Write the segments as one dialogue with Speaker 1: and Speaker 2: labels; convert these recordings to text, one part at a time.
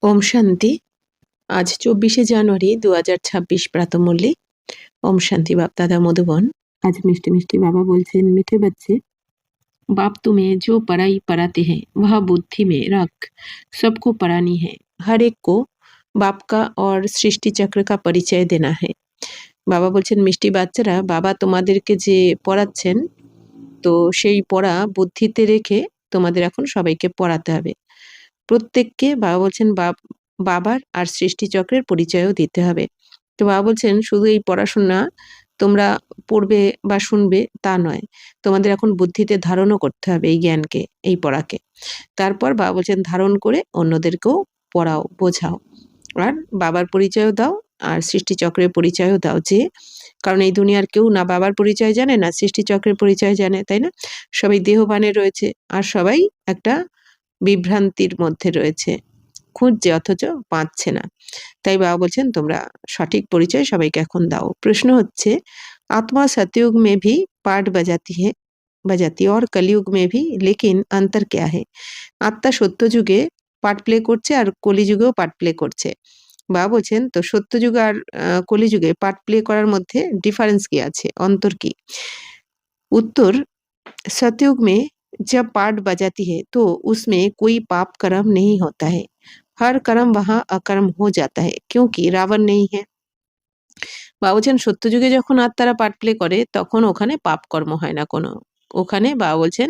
Speaker 1: ओम शांति। आज 24 জানুয়ারি 2026 प्रातःमूल्य। ओम शांति। बाप दादा मधुबन। आज मिष्टी मिष्टी बाबा बोलছেন, मीठे बच्चे, बाप तुम्हें जो पढ़ाई पढ़ाते हैं वह बुद्धि में रख सबको पढ़ानी है। हर एक को बाप का और सृष्टि चक्र का परिचय देना है। বাবা বলছেন, মিষ্টি বাচ্চারা, বাবা তোমাদেরকে যে পড়াচ্ছেন, তো সেই পড়া বুদ্ধিতে রেখে তোমাদের এখন সবাইকে পড়াতে হবে। প্রত্যেককে বাবা বলছেন বাবার আর সৃষ্টিচক্রের পরিচয়ও দিতে হবে। তো বাবা বলছেন, শুধু এই পড়াশোনা তোমরা পড়বে বা শুনবে তা নয়, তোমাদের এখন বুদ্ধিতে ধারণও করতে হবে এই জ্ঞানকে, এই পড়াকে। তারপর বাবা বলছেন, ধারণ করে অন্যদেরকেও পড়াও, বোঝাও, আর বাবার পরিচয়ও দাও আর সৃষ্টিচক্রের পরিচয়ও দাও। যে কারণ এই দুনিয়ার কেউ না বাবার পরিচয় জানে না সৃষ্টিচক্রের পরিচয় জানে, তাই না? সবাই দেহবানে রয়েছে আর সবাই একটা বিভ্রান্তির মধ্যে রয়েছে, খুঁজছে অথচ পাচ্ছে না। তাই বাবা বলছেন, তোমরা সঠিক পরিচয় সবাইকে এখন দাও। প্রশ্ন হচ্ছে, आत्मा सतयुग में भी पाठ बजाती है और कलयुग में भी, लेकिन अंतर क्या है? আত্মা সত্য যুগে পার্ট প্লে করছে আর কলিযুগেও পার্ট প্লে করছে। বাবা বলছেন, তো সত্য যুগ আর কলিযুগে পার্ট প্লে করার মধ্যে ডিফারেন্স কি আছে, অন্তর কি? उत्तर, सतयुग में जब पाठ बजाती है तो उसमें कोई पाप कर्म नहीं होता है। हर कर्म वहाँ अकर्म हो जाता है क्योंकि रावण नहीं है। বাবা বলছেন, সত্যযুগে যখন আত্মারা পাঠ প্লে করে তখন ওখানে পাপ কর্ম হয় না কোনো। ওখানে বাবা বলছেন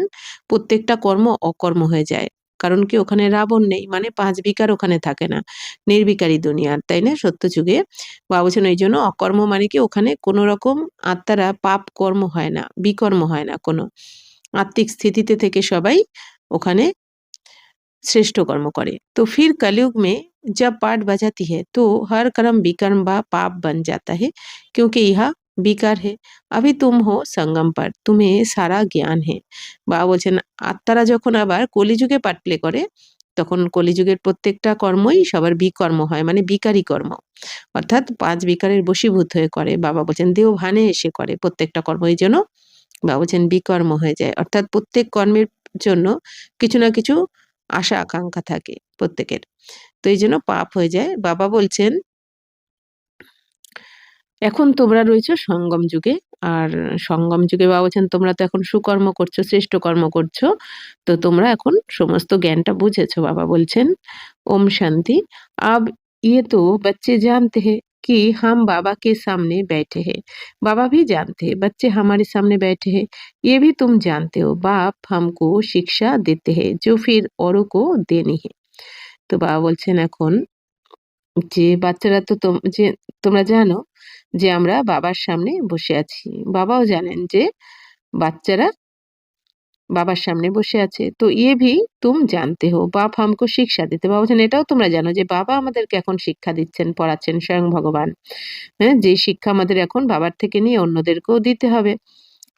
Speaker 1: প্রত্যেকটা কর্ম অকর্ম হয়ে যায়। কারণ কি, ওখানে রাবণ নেই, মানে 5 বিকার ওখানে থাকে না, নির্বিকারী দুনিয়ার, তাই না? সত্যযুগে বাবা বলছেন ওই জন্য অকর্ম মানে কি, ওখানে কোনো রকম আত্মারা পাপ কর্ম হয় না, বিকর্ম হয় না কোনো। আত্মিক স্থিতিতে থেকে সবাই ওখানে श्रेष्ठ कर्म करे। तो फिर कलयुग में जब पाठ बजाती है तो हर कर्म विकर्म व पाप बन जाता है क्योंकि यह विकार है। अभी तुम हो संगम पर, तुम्हें सारा ज्ञान है। বাবা বলছেন, আত্মারা যখন আবার কলিযুগে পাঠ প্লে করে তখন কলিযুগের প্রত্যেকটা কর্মই সবার বিকর্ম হয়, মানে বিকারী কর্ম, অর্থাৎ 5 বিকারের বশীভূত হয়ে করে। বাবা বলছেন দেহ ভানে এসে করে প্রত্যেকটা কর্ম, এই জন্য বাবা বলছেন বিকর্ম হয়ে যায়। অর্থাৎ প্রত্যেক কর্মের জন্য কিছু না কিছু আশা আকাঙ্ক্ষা থাকে প্রত্যেকের, তো এই জন্য পাপ হয়ে যায়। বাবা বলছেন, এখন তোমরা রয়েছো সঙ্গম যুগে, আর সঙ্গম যুগে বাবা বলছেন তোমরা তো এখন সুকর্ম করছো, শ্রেষ্ঠ কর্ম করছো, তো তোমরা এখন সমস্ত জ্ঞানটা বুঝেছো। বাবা বলছেন ওম শান্তি। अब ये तो बच्चे जानते हैं कि हम बाबा के सामने बैठे हैं। बाबा भी जानते हैं बच्चे हमारे सामने बैठे हैं। ये भी तुम जानते हो बाप हमको शिक्षा देते हैं जो फिर औरों को देनी है। তো বাবা বলছেন এখন যে বাচ্চারা, তো যে তোমরা জানো যে আমরা বাবার সামনে বসে আছি। বাবাও জানেন যে বাচ্চারা বাবার সামনে বসে আছে। তো ইয়ে ভি তুম জানতে হো বাপ হামকো শিক্ষা দিতে। বাবা বলছেন এটাও তোমরা জানো যে বাবা আমাদেরকে এখন শিক্ষা দিচ্ছেন, পড়াচ্ছেন, স্বয়ং ভগবান। হ্যাঁ, যে শিক্ষা আমাদের এখন বাবার থেকে নিয়ে অন্যদেরকেও দিতে হবে।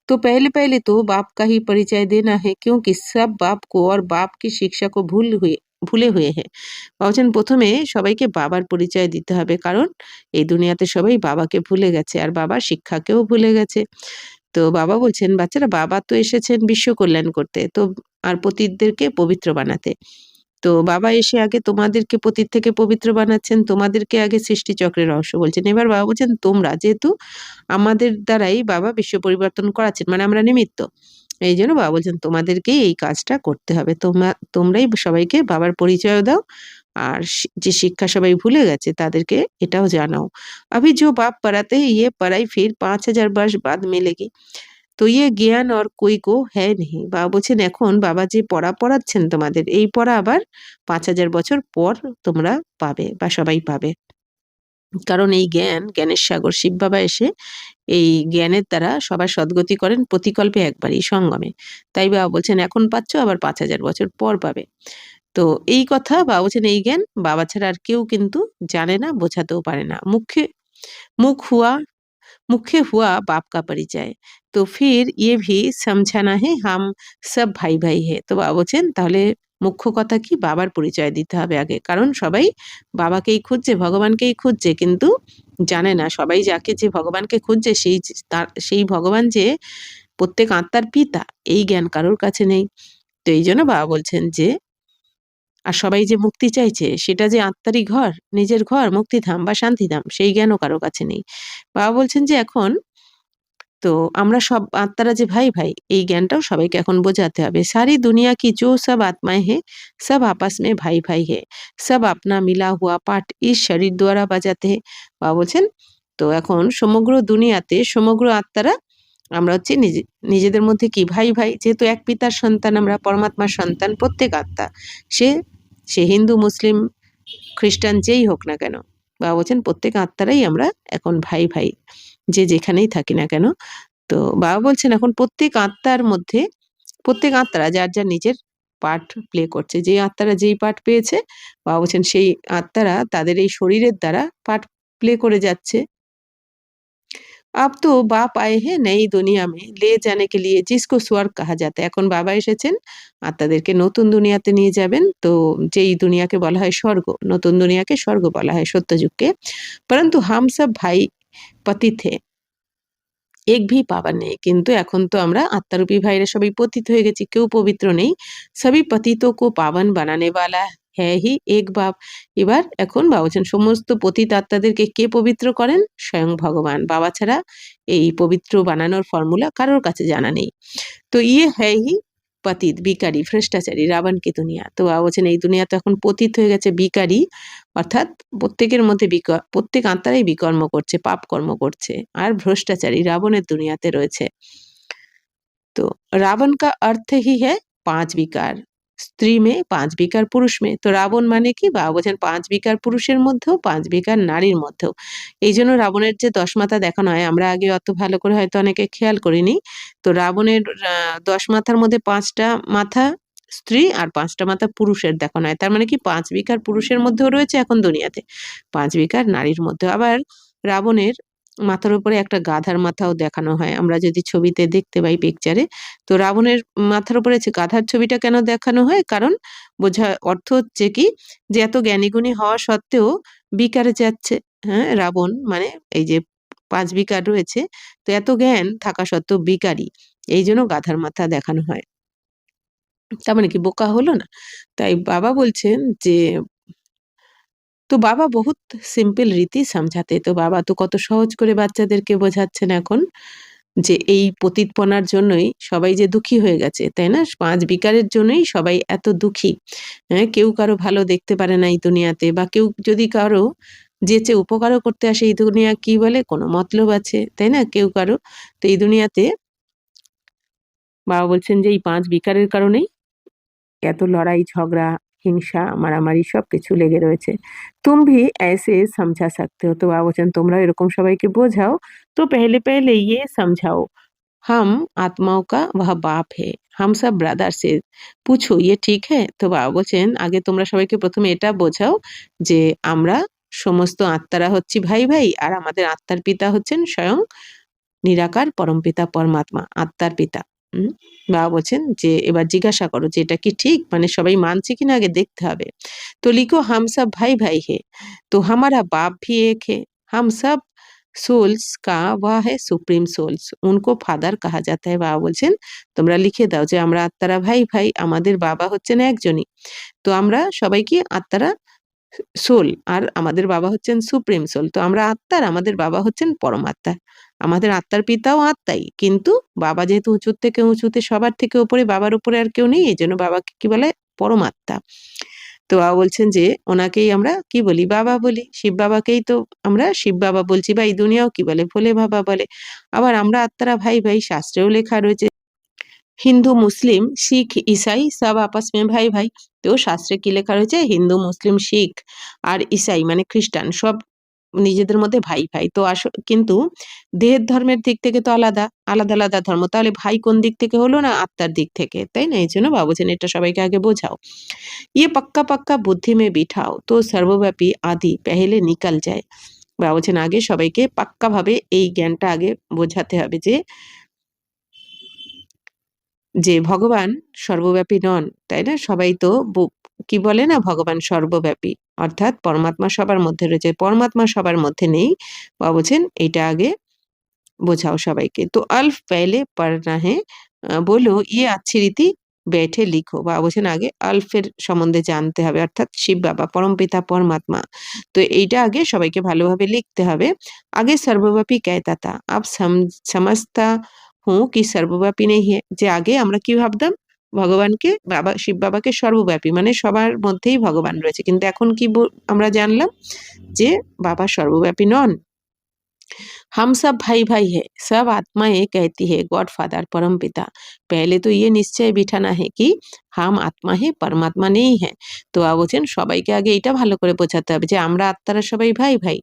Speaker 1: तो पहले पहले तो बाप का ही परिचय देना है क्योंकि सब बाप को और बाप की शिक्षा को ভুলে हुए हैं। বলছেন প্রথমে সবাইকে বাবার পরিচয় দিতে হবে, কারণ এই দুনিয়াতে সবাই বাবাকে ভুলে গেছে আর বাবার শিক্ষাকেও ভুলে গেছে। তো বাবা বলছেন, বাচ্চারা, বাবা তো এসেছেন বিশ্ব কল্যাণ করতে, তো আর পতিতদেরকে পবিত্র বানাতে। তো বাবা এসে আগে তোমাদেরকে পতিত থেকে পবিত্র বানাচ্ছেন, তোমাদেরকে আগে সৃষ্টিচক্রের রহস্য বলছেন। এবার বাবা বলছেন তোমরা, যেহেতু আমাদের দ্বারাই বাবা বিশ্ব পরিবর্তন করাচ্ছেন, মানে আমরা নিমিত্ত, এই জন্য বাবা বলছেন তোমাদেরকেই এই কাজটা করতে হবে। তোমরাই সবাইকে বাবার পরিচয় দাও আর যে শিক্ষা সবাই ভুলে গেছে তাদেরকে এটাও জানাও। अभी जो बाप पढ़ाते हैं ये पढ़ाई फिर 5000 वर्ष बाद मिलेगी। তো ইয়ে জ্ঞান আর কই কো হ্যায় নেহি। বাবা বলছেন এখন বাবা যে পড়া পড়াচ্ছেন তোমাদের, এই পড়া আবার 5000 বছর পর তোমরা পাবে বা সবাই পাবে। কারণ এই জ্ঞানের সাগর শিব বাবা এসে এই জ্ঞানের দ্বারা সবার সদ্গতি করেন প্রতিকল্পে একবারই সঙ্গমে। তাই বাবা বলছেন এখন পাচ্ছ, আবার 5000 বছর পর পাবে। তো এই কথা বাবা বলছেন, এই জ্ঞান বাবা ছাড়া আর কেউ কিন্তু জানে না, বোঝাতেও পারে না। मुख्य हुआ बाप का परिचय, तो फिर ये भी समझाना है हम सब भाई भाई है। তো বাবা বলছেন তাহলে মুখ্য কথা কি, বাবার পরিচয় দিতে হবে আগে, কারণ সবাই বাবাকেই খুঁজছে, ভগবানকেই খুঁজছে, কিন্তু জানে না সবাই যাকে যে ভগবানকে খুঁজছে সেই ভগবান যে প্রত্যেক আত্মার পিতা, এই জ্ঞান কারোর কাছে নেই। তো এই জন্য বাবা বলছেন যে আর সবাই যে মুক্তি চাইছে সেটা যে আত্মারই ঘর, নিজের ঘর, মুক্তিধাম বা শান্তিধাম, সেই জ্ঞানও কারো কাছে নেই। বাবা বলছেন যে এখন তো আমরা সব আত্মারা যে ভাই ভাই, এই জ্ঞানটাও সবাইকে এখন বোঝাতে হবে। সারি দুনিয়া কি जो सब आत्माएं हैं सब आपस में भाई भाई है, सब अपना मिला हुआ पाठ इस शरीर द्वारा बजाते हैं। বাবা বলছেন তো এখন সমগ্র দুনিয়াতে সমগ্র আত্মারা আমরা হচ্ছে নিজেদের মধ্যে কি ভাই ভাই, যেহেতু এক পিতার সন্তান, আমরা পরমাত্মার সন্তান প্রত্যেক আত্মা, সে সে হিন্দু মুসলিম খ্রিস্টান যেই হোক না কেন, বাবা বলছেন প্রত্যেক আত্মারাই আমরা এখন ভাই ভাই, যে যেখানেই থাকি না কেন। তো বাবা বলছেন এখন প্রত্যেক আত্মার মধ্যে প্রত্যেক আত্মারা যার যার নিজের পার্ট প্লে করছে, যে আত্মারা যেই পার্ট পেয়েছে বাবা বলছেন সেই আত্মারা তাদের এই শরীরের দ্বারা পার্ট প্লে করে যাচ্ছে। अब तो बाप आए हैं नई दुनिया में ले जाने के लिए जिसको स्वर्ग कहा जाता है। এখন বাবা এসেছেন আত্মাদেরকে নতুন দুনিয়াতে নিয়ে যাবেন, তো যেই দুনিয়াকে বলা হয় স্বর্গ, নতুন দুনিয়াকে স্বর্গ বলা হয় সত্যযুগকে। परंतु हम सब भाई पतित है, এক ভি পাওয়ার নেই, কিন্তু এখন তো আমরা আত্মারূপী ভাইরা সবাই পতিত হয়ে গেছি, কেউ পবিত্র নেই। সবই পতিতোं को पावन बनाने वाला है ही एक बाप। এবার এখন বাবা বলছেন সমস্ত পতিত আত্মাদেরকে কে পবিত্র করেন? স্বয়ং ভগবান। বাবা ছাড়া এই পবিত্র বানানোর ফর্মুলা কারোর কাছে জানা নেই। তো ইয়ে হ্যায় হি পতিত বিকারী ভ্রষ্টাচারী রাবণ কি দুনিয়া। তো বাবা বলছেন এই দুনিয়া তো এখন পতিত হয়ে গেছে, বিকারী, অর্থাৎ প্রত্যেকের মধ্যে প্রত্যেক আত্মারাই বিকর্ম করছে, পাপ কর্ম করছে, আর ভ্রষ্টাচারী রাবণের দুনিয়াতে রয়েছে। तो रावण का अर्थ ही है पांच विकार, স্ত্রী মেয়ে, পাঁচ বিকার পুরুষ মেয়ে। তো রাবণ মানে কি? বাবা বলছেন পাঁচ বিকার পুরুষের মধ্যেও, পাঁচ বিকার নারীর মধ্যেও। এই জন্য রাবণের যে ১০ মাথা দেখানো হয়, আমরা আগে অত ভালো করে হয়তো অনেকে খেয়াল করিনি। তো রাবণের ১০ মাথার মধ্যে ৫টা মাথা স্ত্রী আর ৫টা মাথা পুরুষের দেখানো হয়। তার মানে কি ৫ বিকার পুরুষের মধ্যেও রয়েছে এখন দুনিয়াতে, ৫ বিকার নারীর মধ্যেও। আবার রাবণের মাথার উপরে একটা গাধার মাথাও দেখানো হয়, আমরা যদি ছবিতে দেখতে পাই পিকচারে। তো রাবণের মাথার উপরে যে গাধার ছবিটা কেন দেখানো হয়? কারণ অর্থ হচ্ছে কি যে এত জ্ঞানীগুণী হওয়া সত্ত্বেও বিকারে যাচ্ছে। হ্যাঁ, রাবণ মানে এই যে ৫ বিকার রয়েছে, তো এত জ্ঞান থাকা সত্ত্বেও বিকারী। এইজন্য গাধার মাথা দেখানো হয়। তার মানে কি বোকা হলো না? তাই বাবা বলছেন যে তো বাবা বহুত সিম্পল রীতি সমঝাতে। তো বাবা তো কত সহজ করে বাচ্চাদেরকে বোঝাচ্ছেন এখন যে এই পতিতপনার জন্যই সবাই যে দুঃখী হয়ে গেছে, তাই না? ৫ বিকারের জন্যই সবাই এত দুঃখী। হ্যাঁ, কেউ কারো ভালো দেখতে পারে না এই দুনিয়াতে, বা কেউ যদি কারো যেচে উপকারও করতে আসে, এই দুনিয়া কি বলে কোনো মতলব আছে, তাই না? কেউ কারো। তো এই দুনিয়াতে বাবা বলছেন যে এই ৫ বিকারের কারণেই এত লড়াই ঝগড়া, হিংসা, মারামারি সবকিছু লেগে রয়েছে। तुम भी ऐसे समझा सकते हो। তো বাবা বলছেন তোমরাও এরকম সবাইকে বোঝাও। তো पहले पहले ये समझाओ हम आत्माओं का वह बाप है, हम सब ब्रदर्स है, पूछो ये ठीक है। তো বাবা বলছেন আগে তোমরা সবাইকে প্রথমে এটা বোঝাও যে আমরা সমস্ত আত্মারা হচ্ছি ভাই ভাই, আর আমাদের আত্মার পিতা হচ্ছেন স্বয়ং নিরাকার পরমপিতা পরমাত্মা, আত্মার পিতা। বাবা বলছেন যে এবার জিজ্ঞাসা করো যে এটা কি ঠিক, মানে সবাই মানছে কিনা আগে দেখতে হবে। তো লিখো হাম সব ভাই ভাই হে, তো हमारा बाप भी एक है, हम सब सोल्स का वह है सुप्रीम सोल्स, उनको फादर कहा जाता है। বাবা বলছেন তোমরা লিখে দাও যে আমরা আত্মারা ভাই ভাই, আমাদের বাবা হচ্ছেন একজনই। তো আমরা সবাই কি আত্মারা সোল, আর আমাদের বাবা হচ্ছেন সুপ্রিম সোল। তো আমরা আত্মার, আমাদের বাবা হচ্ছেন পরমাত্মা। আমাদের আত্মার পিতাও আত্মাই, কিন্তু বাবা যেহেতু উঁচুর থেকে উঁচুতে, সবার থেকে উপরে, বাবার উপরে আর কেউ নেই, এই জন্য বাবাকে কি বলে? পরমাত্মা। তো বাবা বলছেন যে ওনাকেই আমরা কি বলি? বাবা বলি। শিব বাবাকেই তো আমরা শিব বাবা বলছি, বা এই দুনিয়াও কি বলে? ভোলে বাবা বলে। আবার আমরা আত্মারা ভাই ভাই, শাস্ত্রেও লেখা রয়েছে হিন্দু মুসলিম শিখ ইসাই সব আপস মে ভাই ভাই। তো শাস্ত্রে কি লেখা রয়েছে? হিন্দু মুসলিম শিখ আর ইসাই মানে খ্রিস্টান সব নিজেদের মধ্যে ভাই ভাই। তো কিন্তু দেহের ধর্মের দিক থেকে তো আলাদা আলাদা আলাদা ধর্ম, তাহলে ভাই কোন দিক থেকে হলো না? আত্মার দিক থেকে, তাই না? এই জন্য বাবা বলছেন এটা সবাইকে আগে বোঝাও। ইয়ে পাক্কা পাক্কা বুদ্ধি মে বিঠাও তো সর্বব্যাপী আদি পেহেলে নিকাল যায়। বাবা বলছেন আগে সবাইকে পাক্কা ভাবে এই জ্ঞানটা আগে বোঝাতে হবে যে যে ভগবান সর্বব্যাপী নন, তাই না? সবাই তো কি বলে না, ভগবান সর্বব্যাপী, অর্থাৎ পরমাত্মা সবার মধ্যে রয়েছে, পরমাত্মা সবার মধ্যে নেই। বাবা বলছেন এইটা আগে বোঝাও সবাইকে। তো अल्फ पहले पढ़ना है, बोलो ये अच्छी रीति बैठे लिखो। বাবা বলছেন আগে আলফের সম্বন্ধে জানতে হবে, অর্থাৎ শিব বাবা পরমপিতা পরমাত্মা। তো এইটা আগে সবাইকে ভালোভাবে লিখতে হবে। আগে সর্বব্যাপী कहता था, अब समझता हूँ कि सर्वव्यापी नहीं है। যে আগে আমরা কি ভাবতাম, ভগবানকে বাবা শিব বাবাকে সর্বব্যাপী মানে সবার মধ্যেই ভগবান রয়েছে, কিন্তু এখন কি আমরা জানলাম যে বাবা সর্বব্যাপী নন। हम सब भाई भाई है, सब आत्माएं कहती है गॉड फादर परम पिता। पहले तो ये निश्चय बिठाना है कि हम आत्मा है, परमात्मा नहीं है। তো বলছেন সবাইকে আগে এটা ভালো করে বোঝাতে হবে যে আমরা আত্মারা সবাই ভাই ভাই।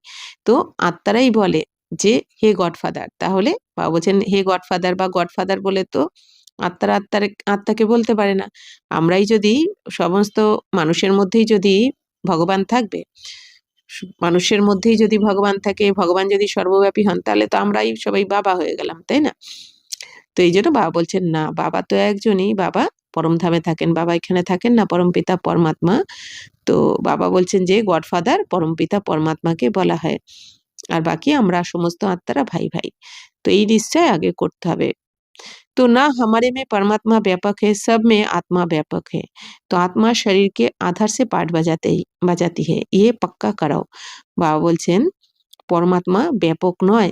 Speaker 1: তো আত্মারাই বলে যে হে গডফাদার, তাহলে বাবা বলছেন হে গডফাদার বা গডফাদার বলে তো আত্মাকে বলতে পারে না। আমরাই যদি সমস্ত মানুষের মধ্যেই যদি ভগবান থাকবে, মানুষের মধ্যেই যদি ভগবান থাকে, ভগবান যদি সর্বব্যাপী হন, তাহলে তো আমরাই সবাই বাবা হয়ে গেলাম, তাই না? তো এই জন্য বাবা বলছেন না, বাবা তো একজনই, বাবা পরমধামে থাকেন, বাবা এখানে থাকেন না, পরমপিতা পরমাত্মা। তো বাবা বলছেন যে গডফাদার পরমপিতা পরমাত্মাকে বলা হয়, আর বাকি আমরা সমস্ত আত্মারা ভাই ভাই। তো এই নিশ্চয় আগে করতে হবে। तो ना हमारे में परमात्मा व्यापक है, सब में आत्मा व्यापक है। तो आत्मा शरीर के आधार से पाठ बजाती है, ये पक्का कराओ। বাবা বলছেন পরমাত্মা ব্যাপক নয়।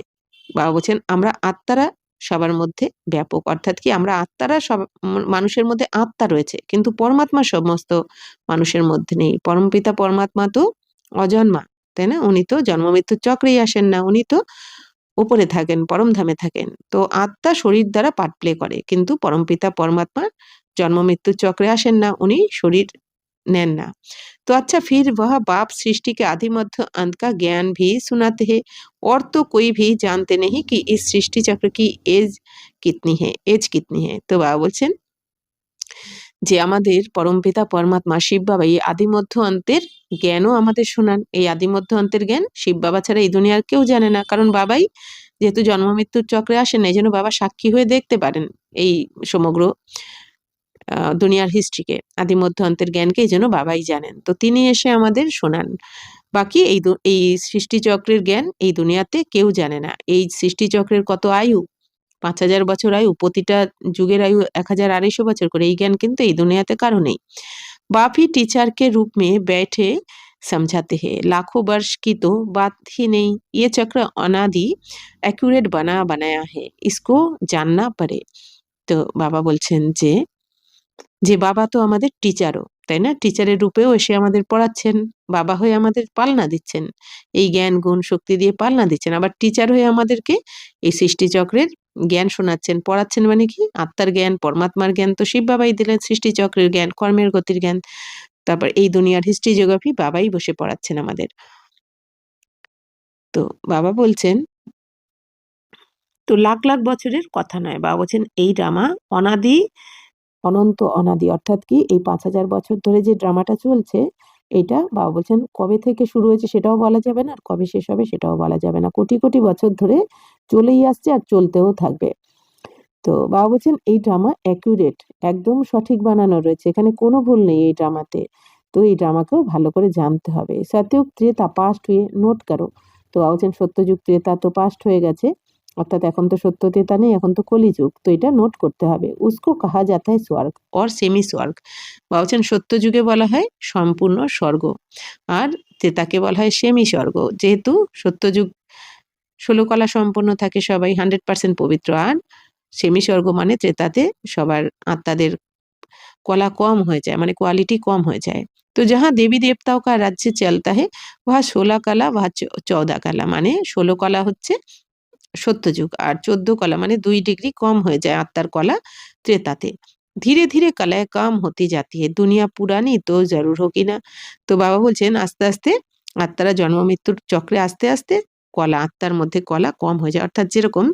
Speaker 1: বাবা বলছেন আমরা আত্মারা সবার মধ্যে ব্যাপক, অর্থাৎ কি আমরা আত্মারা সব মানুষের মধ্যে আত্মা রয়েছে, কিন্তু পরমাত্মা সমস্ত মানুষের মধ্যে নেই। পরমপিতা পরমাত্মা তো অজন্মা, তাই না? উনি তো জন্ম মৃত্যুর চক্রেই আসেন না, উনি তো উপরে থাকেন, পরমধামে থাকেন। তো আত্মা শরীর দ্বারা পার্ট প্লে করে, কিন্তু পরমপিতা পরমাত্মা জন্ম মৃত্যুর চক্রে আসেন না, উনি শরীর নেন না। तो अच्छा, फिर वह बाप सृष्टि के आदि मध्य अंत का ज्ञान भी सुनाते हैं, और तो कोई भी जानते नहीं कि इस सृष्टि चक्र की एज कितनी है। तो बाबा বলছেন যে আমাদের পরমপিতা পরমাত্মা শিব বাবা এই আদি মধ্য অন্তের জ্ঞানও আমাদের শোনান। এই আদি মধ্য অন্তের জ্ঞান শিব বাবা ছাড়া এই দুনিয়ার কেউ জানে না, কারণ বাবাই যেহেতু জন্ম মৃত্যুর চক্রে আসেন, এই জন্য বাবা সাক্ষী হয়ে দেখতে পারেন এই সমগ্র দুনিয়ার হিস্ট্রিকে, আদি মধ্য অন্তের জ্ঞানকে, এই জন্য বাবাই জানেন। তো তিনি এসে আমাদের শোনান। বাকি এই সৃষ্টিচক্রের জ্ঞান এই দুনিয়াতে কেউ জানে না। এই সৃষ্টিচক্রের কত আয়ু, 5000 বছর আয়ু, প্রতিটা যুগের আয়ু 1250 বছর করে, এই জ্ঞান কিন্তু এই দুনিয়াতে কারো নেই। बाप ही टीचर के रूप में बैठे समझाते हैं, लाखों वर्ष की तो बात ही नहीं। ये चक्र अनादि एक्यूरेट बनाया है, इसको जानना पड़े। তো বাবা বলছেন যে বাবা তো আমাদের টিচারও, তাই না? টিচারের রূপেও এসে আমাদের পড়াচ্ছেন, বাবা হয়ে আমাদের পালনা দিচ্ছেন, এই জ্ঞান গুণ শক্তি দিয়ে পালনা দিচ্ছেন। আবার টিচার হয়ে আমাদেরকে এই সৃষ্টিচক্রের জ্ঞান শোনাচ্ছেন, পড়াচ্ছেন। মানে কি? আত্মার জ্ঞান, পরমাত্মার জ্ঞান তো শিব বাবাই দিলেন, সৃষ্টিচক্রের জ্ঞান, কর্মের গতির জ্ঞান, তারপর এই দুনিয়ার হিস্ট্রি জিওগ্রাফি বাবাই বসে পড়াচ্ছেন আমাদের। তো বাবা বলছেন তো লাখ লাখ বছরের কথা নয়। বাবা বলছেন এই ড্রামা অনন্ত অনাদি, অর্থাৎ কি এই 5000 বছর ধরে যে ড্রামাটা চলছে, এটা বাবা বলছেন কবে থেকে শুরু হয়েছে সেটাও বলা যাবে না, আর কবে শেষ হবে সেটাও বলা যাবে না। কোটি কোটি বছর ধরে চলেই আসছে আর চলতেও থাকবে। তো বাবা বলছেন এই ড্রামা অ্যাকুরেট, একদম সঠিক বানানো রয়েছে, এখানে কোনো ভুল নেই এই ড্রামাতে। তো এই ড্রামাকেও ভালো করে জানতে হবে। সত্যযুগ ত্রেতা পাস্ট হয়ে নোট করো। তো বাবা বলছেন সত্যযুগ ত্রেতা তো পাস্ট হয়ে গেছে, অর্থাৎ এখন তো সত্য ত্রেতা নেই, এখন তো কলিযুগ। তো এটা নোট করতে হবে। উসকো কাহা যাতা है স্বর্গ और সেমি স্বর্গ। বাবা বলছেন সত্য যুগে বলা হয় সম্পূর্ণ স্বর্গ, আর ত্রেতাকে বলা হয় সেমি স্বর্গ। যেহেতু সত্যযুগ 16 কলা সম্পন্ন থাকে, সবাই 100% পবিত্র, আর সেমি স্বর্গ মানে ত্রেতাতে সবার আত্মাদের কলা কম হয়ে যায়, মানে কোয়ালিটি কম হয়ে যায়। তো যাহা দেবী দেবতাও কা রাজ্যে চলতা হে ওহা 16 কলা বা 14 কলা, মানে 16 কলা হচ্ছে সত্যযুগ, আর 14 কলা মানে 2 ডিগ্রি কম হয়ে যায় আত্মার কলা ত্রেতাতে। ধীরে ধীরে কলায় কম হতে যাতি হে, দুনিয়া পুরানি তো জরুর হোগি না। তো বাবা বলছেন আস্তে আস্তে আত্মারা জন্ম মৃত্যুর চক্রে আস্তে আস্তে কলা, আত্মার মধ্যে কলা কম হয়ে যায়। অর্থাৎ যেরকম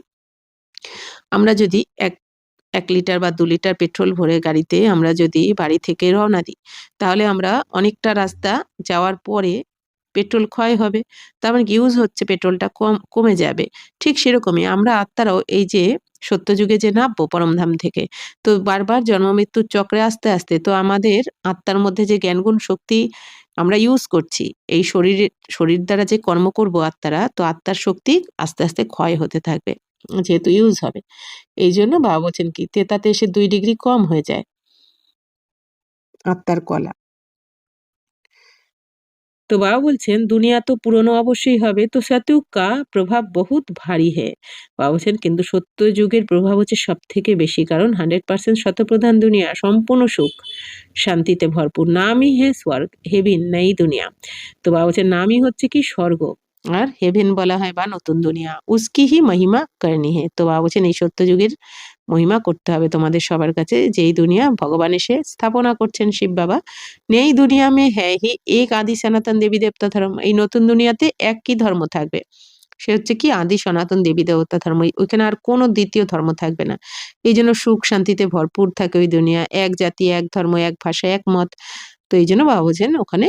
Speaker 1: আমরা যদি 1 লিটার বা 2 লিটার পেট্রোল ভরে গাড়িতে আমরা যদি বাড়ি থেকে রওনা দিই, তাহলে আমরা অনেকটা রাস্তা যাওয়ার পরে পেট্রোল ক্ষয় হবে, তার মানে ইউজ হচ্ছে পেট্রোলটা কমে যাবে। ঠিক সেরকমই আমরা আত্মারাও এই যে সত্যযুগে যে নামবো পরমধাম থেকে, তো বারবার জন্ম মৃত্যুর চক্রে আস্তে আস্তে তো আমাদের আত্মার মধ্যে যে জ্ঞানগুণ শক্তি আমরা ইউজ করছি, এই শরীর দ্বারা যে কর্ম করব আত্মারা, তো আত্মার শক্তি আস্তে আস্তে ক্ষয় হতে থাকবে যেহেতু ইউজ হবে। এই জন্য বাবা বলছেন কি ত্রেতাতে এসে 2 ডিগ্রি কম হয়ে যায়। আত্মার কলা। তো বাবা বলছেন দুনিয়া তো পুরনো অবশ্যই হবে, তো সতयुग का প্রভাব বহুত ভারী है। বাবা বলছেন কিন্তু সত্য যুগের প্রভাব হচ্ছে সব থেকে বেশি, কারণ 100% শতপ্রধান দুনিয়া সম্পূর্ণ সুখ শান্তিতে ভরপুর। নামই হে স্বর্গ, হেভেন নই দুনিয়া। তো বাবা বলছেন নামই হচ্ছে কি স্বর্গ, আর হেভেন বলা হয় বা নতুন দুনিয়া। উসকি হি মহিমা করনি হে। তো বাবা বলছেন এই সত্য যুগের মহিমা করতে হবে তোমাদের সবার কাছে, যেই দুনিয়া ভগবান এসে স্থাপনা করছেন শিব বাবা। নেই দুনিয়া মে হ্যাঁ হি এক আদি সনাতন দেবী দেবতা ধর্ম। এই নতুন দুনিয়াতে একই ধর্ম থাকবে, সে হচ্ছে কি আদি সনাতন দেবী দেবতা ধর্ম। ওইখানে আর কোনো দ্বিতীয় ধর্ম থাকবে না। এই জন্য সুখ শান্তিতে ভরপুর থাকে ওই দুনিয়া। এক জাতি, এক ধর্ম, এক ভাষা, এক মত। তো এই জন্য বাবা বলছেন ওখানে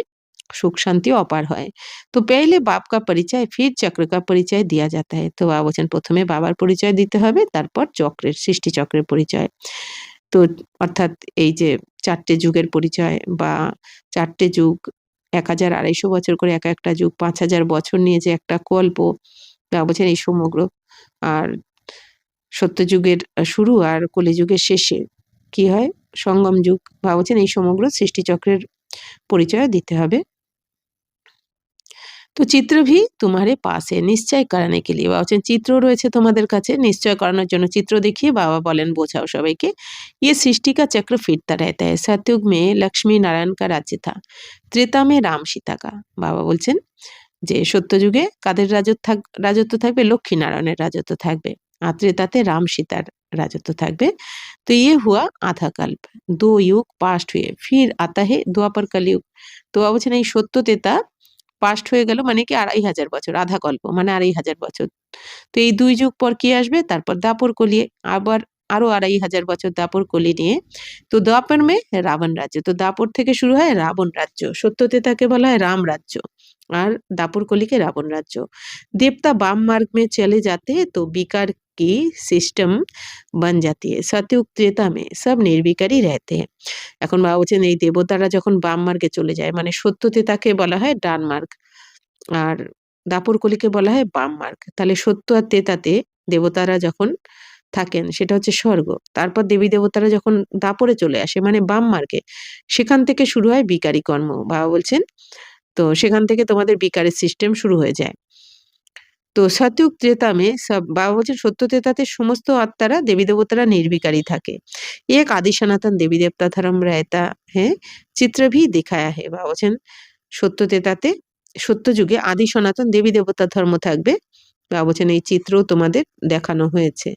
Speaker 1: সুখ শান্তি অপার হয়। তো পেলে বাপ কা পরিচয় ফির চক্র কা পরিচয় দিয়া যাতা है। তো বাবা বলছেন প্রথমে বাবার পরিচয় দিতে হবে, তারপর চক্রের, সৃষ্টি চক্রের পরিচয়। তো অর্থাৎ এই যে ৪টে যুগের পরিচয় বা ৪টে যুগ, ১,২৫০ বছর করে এক একটা যুগ, ৫,০০০ বছর নিয়ে যে একটা কল্প, বাবা বলছেন এই সমগ্র। আর সত্যযুগের শুরু আর কলিযুগের শেষে কি হয়, সঙ্গম যুগ। বাবা বলছেন এই সমগ্র সৃষ্টিচক্রের পরিচয় দিতে হবে। তো চিত্র ভি তোমারে পাশে নিশ্চয় করানে কে লিয়ে। বাবা বলছেন চিত্র রয়েছে তোমাদের কাছে, নিশ্চয় করানোর জন্য চিত্র দেখিয়ে বাবা বলেন বোঝাও সবাইকে। ये सृष्टि का चक्र फिरता रहता है। सतयुग में लक्ष्मी नारायण का राज्य था, त्रेता में राम सीता का। বাবা বলছেন যে সত্যযুগে কাদের রাজত্ব থাকবে, লক্ষ্মী নারায়ণের রাজত্ব থাকবে, আর ত্রেতাতে রাম সীতার রাজত্ব থাকবে। তো ইয়ে হুয়া আধা কল্প, 2 युग पास्ट हुए, फिर आता है द्वापर कलयुग। তো বাবা বলছেন এই সত্য তেতা পাস্ট হয়ে গেল, মানে কি ২,৫০০ বছর, আধা কল্প মানে ২,৫০০ বছর। তো এই ২ যুগ পর কি আসবে, তারপর দাপর কলি, আবার আরো ২,৫০০ বছর দাপর কলি নিয়ে। তো দ্বাপর মে রাবণ রাজ্য। তো দাপর থেকে শুরু হয় রাবণ রাজ্য, সত্যতেতাকে বলা হয় রাম রাজ্য, আর দাপর কলিকে রাবণ রাজ্য। देवता वाम मार्ग में चले जाते हैं तो विकार की सिस्टम बन जाती है। सतयुग त्रेता में सब निर्विकारी रहते हैं। এখন বাবা বলছেন এই দেবতারা যখন বাম মার্গে চলে যায়, মানে সত্য তেতাকে বলা হয় ডান মার্গ, আর দাপর কলিকে বলা হয় বাম মার্গ। তাহলে সত্য আর তেতাতে দেবতারা যখন থাকেন সেটা হচ্ছে স্বর্গ। তারপর দেবী দেবতারা যখন দাপরে চলে আসে মানে বাম মার্গে, সেখান থেকে শুরু হয় বিকারী কর্ম। বাবা বলছেন তো সেখান থেকে তোমাদের বিকারের সিস্টেম শুরু হয়ে যায়। তো সতयुग त्रेता में सब, বাবা বলছেন সত্য তেতাতে সমস্ত আত্মারা দেবী দেবতারা নির্বিকারী থাকে। এক আদি সনাতন দেবী দেবতা ধর্ম रहता है, চিত্র ভি দিখায়া है। বাবা বলছেন সত্য তেতাতে, সত্য যুগে আদি সনাতন দেবী দেবতা ধর্ম থাকবে। বাবা বলছেন এই চিত্রও তোমাদের দেখানো হয়েছে।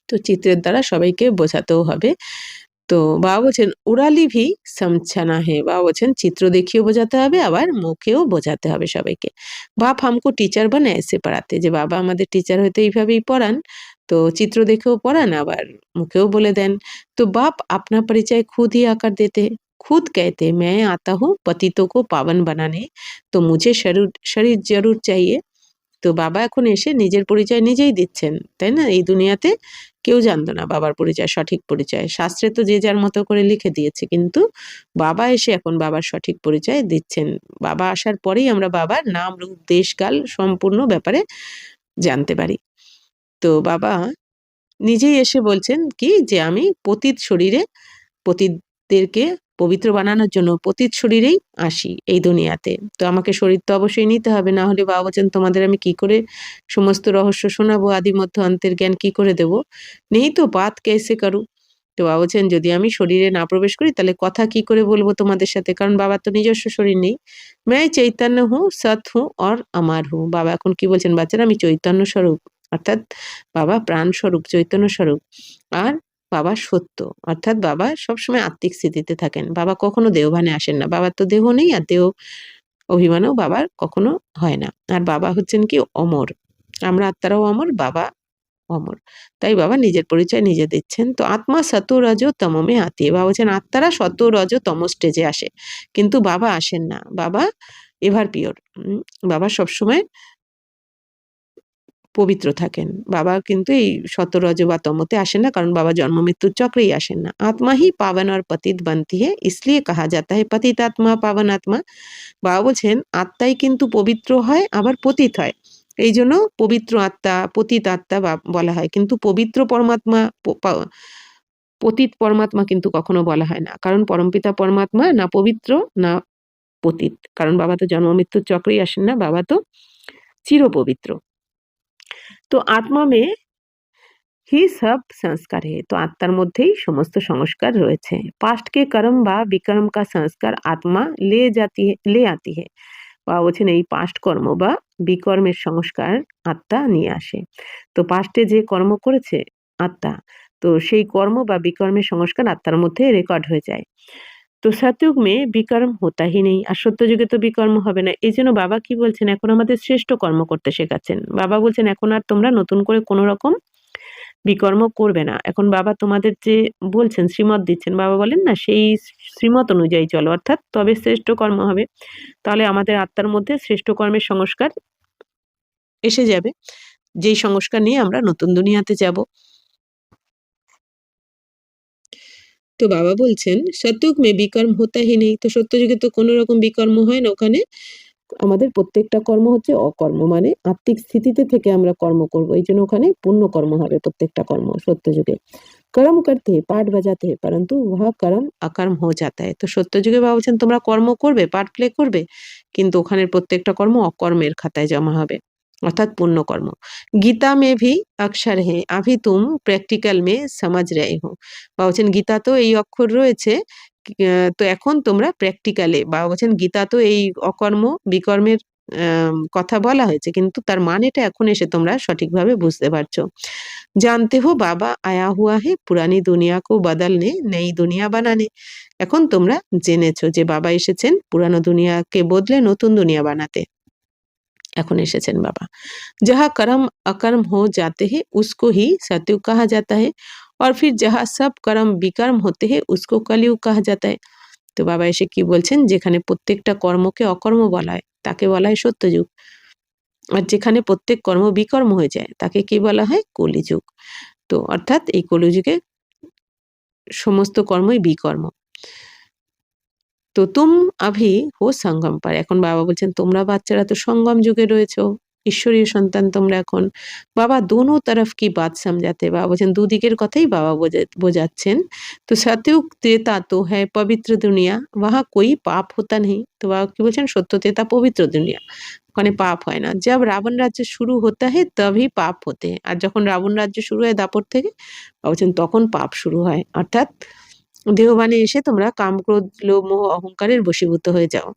Speaker 1: তো চিত্রের দ্বারা সবাইকে বোঝাতেও হবে। তো বাবা বলছেন উড়ালি ভি সমঝানা হে। বাবা বলছেন চিত্র দেখিয়েও বোঝাতে হবে, আবার মুখেও বোঝাতে হবে সবাইকে। বাপ হামকো টিচার বানায় এসে পড়াতে, যে বাবা আমাদের টিচার হয়তো এইভাবেই পড়ান, তো চিত্র দেখেও পড়ান আবার মুখেও বলে দেন। তো বাপ আপনা পরিচয় खुद ही आकर देते, खुद कहते मैं आता हूँ पतितों को पावन बनाने, तो मुझे शरीर शरीर जरूर चाहिए। তো বাবা এখন এসে নিজের পরিচয় নিজেই দিচ্ছেন, তাই না? এই দুনিয়াতে কেউ জানতো না বাবার পরিচয়, সঠিক পরিচয়। শাস্ত্রে তো যে যার মতো করে লিখে দিয়েছে, কিন্তু বাবা এসে এখন বাবার সঠিক পরিচয় দিচ্ছেন। বাবা আসার পরেই আমরা বাবার নাম, রূপ, দেশ, কাল সম্পূর্ণ ব্যাপারে জানতে পারি। তো বাবা নিজেই এসে বলছেন কি যে আমি পতিত শরীরে, পতিতদেরকে পবিত্র বানানোর জন্য পতিত শরীরেই আসি এই দুনিয়াতে। তো আমাকে শরীর তো অবশ্যই নিতে হবে, না হলে বাবা বলছেন তোমাদের আমি কি করে সমস্ত রহস্য শোনাবো, আদি মধ্য অন্তের জ্ঞান কি করে দেব? নেই তো বাত कैसे करूँ। তো বাবা বলছেন যদি আমি শরীরে না প্রবেশ করি তাহলে কথা কি করে বলবো তোমাদের সাথে, কারণ বাবার তো নিজস্ব শরীর নেই। मैं चैतन्य हूँ, सत हूँ और अमर हूँ। বাবা এখন কি বলছেন বাচ্চারা, আমি চৈতন্য স্বরূপ, অর্থাৎ বাবা প্রাণ স্বরূপ, চৈতন্য স্বরূপ, আর বাবা সত্য, অর্থাৎ বাবা সবসময় আত্মিক স্থিতিতে থাকেন। বাবা কখনো দেহভানে আসেন না, বাবার তো দেহ নেই, আর দেহ অভিমানও বাবার কখনো হয় না। আর বাবা হচ্ছেন কি অমর, আমরা আত্মারাও অমর, বাবা অমর। তাই বাবা নিজের পরিচয় নিজে দিচ্ছেন। তো আত্মা সতো রজ তমমে আতি। বাবা বলছেন আত্মারা সতো রজ তম স্টেজে আসে, কিন্তু বাবা আসেন না। বাবা এভার পিওর, বাবা সবসময় পবিত্র থাকেন। বাবা কিন্তু এই সতরজ বা তমতে আসেন না, কারণ বাবা জন্ম মৃত্যুর চক্রেই আসেন না। আত্মা হি পাবন और पतित बनती है, इसलिए कहा जाता है पतित आत्मा पावन आत्मा। বাবা বলছেন আত্মাই কিন্তু পবিত্র হয় আবার পতিত হয়, এই জন্য পবিত্র আত্মা, পতিত আত্মা বলা হয়। কিন্তু পবিত্র পরমাত্মা পতিত পরমাত্মা কিন্তু কখনো বলা হয় না, কারণ পরমপিতা পরমাত্মা না পবিত্র না পতিত, কারণ বাবা তো জন্ম মৃত্যুর চক্রেই আসেন না, বাবা তো চিরপবিত্র। তো আত্মা মে হি সব সংস্কার হে, তো আত্মার মধ্যেই সমস্ত সংস্কার রয়েছে। পাস্ট কে কর্ম বা বিকর্ম কা সংস্কার আত্মা লে আতি হে, বা বলছেন এই পাস্ট কর্ম বা বিকর্মের সংস্কার আত্মা নিয়ে আসে। তো পাস্টে যে কর্ম করেছে আত্মা, তো সেই কর্ম বা বিকর্মের সংস্কার আত্মার মধ্যে রেকর্ড হয়ে যায়। তো সতযুগ মে বিকর্ম হতাই নেই, আর সত্য যুগে তো বিকর্ম হবে না। এই জন্য বাবা কি বলছেন, এখন আমাদের শ্রেষ্ঠ কর্ম করতে শেখাচ্ছেন। বাবা বলছেন এখন আর তোমরা নতুন করে কোনো রকম বিকর্ম করবে না। এখন বাবা তোমাদের যে বলছেন, শ্রীমত দিচ্ছেন, বাবা বলেন না সেই শ্রীমত অনুযায়ী চলো, অর্থাৎ তবে শ্রেষ্ঠ কর্ম হবে। তাহলে আমাদের আত্মার মধ্যে শ্রেষ্ঠ কর্মের সংস্কার এসে যাবে, যেই সংস্কার নিয়ে আমরা নতুন দুনিয়াতে যাব। তো বাবা বলছেন সত্যযুগ মে বিকর্ম হতাই নেই, তো সত্যযুগে তো কোনো রকম বিকর্ম হয় না। ওখানে আমাদের প্রত্যেকটা কর্ম হচ্ছে অকর্ম, মানে আত্মিক স্থিতিতে থেকে আমরা কর্ম করব, এই জন্য ওখানে পুণ্য কর্ম হবে প্রত্যেকটা কর্ম সত্যযুগে। কর্ম করতে হে পাঠ বাজাতে হে পরন্তু वह कर्म अकर्म हो जाता है, তো সত্যযুগে বাবা বলছেন তোমরা কর্ম করবে, পাঠ প্লে করবে, কিন্তু ওখানের প্রত্যেকটা কর্ম অকর্মের খাতায় জমা হবে, অর্থাৎ পুণ্য কর্ম। গীতা মে ভি অক্ষর হে अभी तुम प्रैक्टिकल में समझ रहे हो, বাবা বলছেন গীতা তো এই অক্ষর রয়েছে, তো এখন তোমরা প্র্যাকটিক্যালে, বাবা বলছেন গীতা তো এই অকর্ম বিকর্মের কথা বলা হয়েছে, কিন্তু তার মানেটা এখন এসে তোমরা সঠিকভাবে বুঝতে পারছো। জানতে হো বাবা আয়া হুয়া হে পুরানি দুনিয়া কো বদলনে নই দুনিয়া বানানে, এখন তোমরা জেনেছো যে বাবা এসেছেন পুরানো দুনিয়াকে বদলে নতুন দুনিয়া বানাতে, এখন এসেছেন বাবা। जहाँ कर्म अकर्म हो जाते हैं उसको ही सतयुग कहा जाता है, और फिर जहाँ सब कर्म विकर्म होते हैं उसको कलयुग कहा जाता है। তো বাবা এসে কি বলছেন, যেখানে প্রত্যেকটা কর্মকে অকর্ম বলা হয় তাকে বলা হয় সত্যযুগ, আর যেখানে প্রত্যেক কর্ম বিকর্ম হয়ে যায় তাকে কি বলা হয় কলিযুগ। তো অর্থাৎ এই কলিযুগে সমস্ত কর্মই বিকর্ম। তো তুম আভি হো সঙ্গম পার, এখন বাবা বলছেন তোমরা বাচ্চারা তো সঙ্গম যুগে রয়েছো, ঈশ্বরীয় সন্তান তোমরা এখন। বাবা দোনো তরফ কি বাত সমঝাতে, বাবা বলছেন দুদিকের কথাই বাবা বোঝাচ্ছেন। তো সতयुग त्रेता तो है पवित्र दुनिया वहाँ कोई पाप होता नहीं, তো বাবা কি বলছেন সত্য त्रेता পবিত্র দুনিয়া, ওখানে পাপ হয় না। जब रावण राज्य शुरू होता है तभी पाप होते हैं, আর যখন রাবণ রাজ্য শুরু হয় দাপর থেকে, বাবা বলছেন তখন পাপ শুরু হয়, অর্থাৎ দেহবানে এসে তোমরা কাম ক্রোধ লোভ মোহ অহংকারের বশীভূত হয়ে যাও।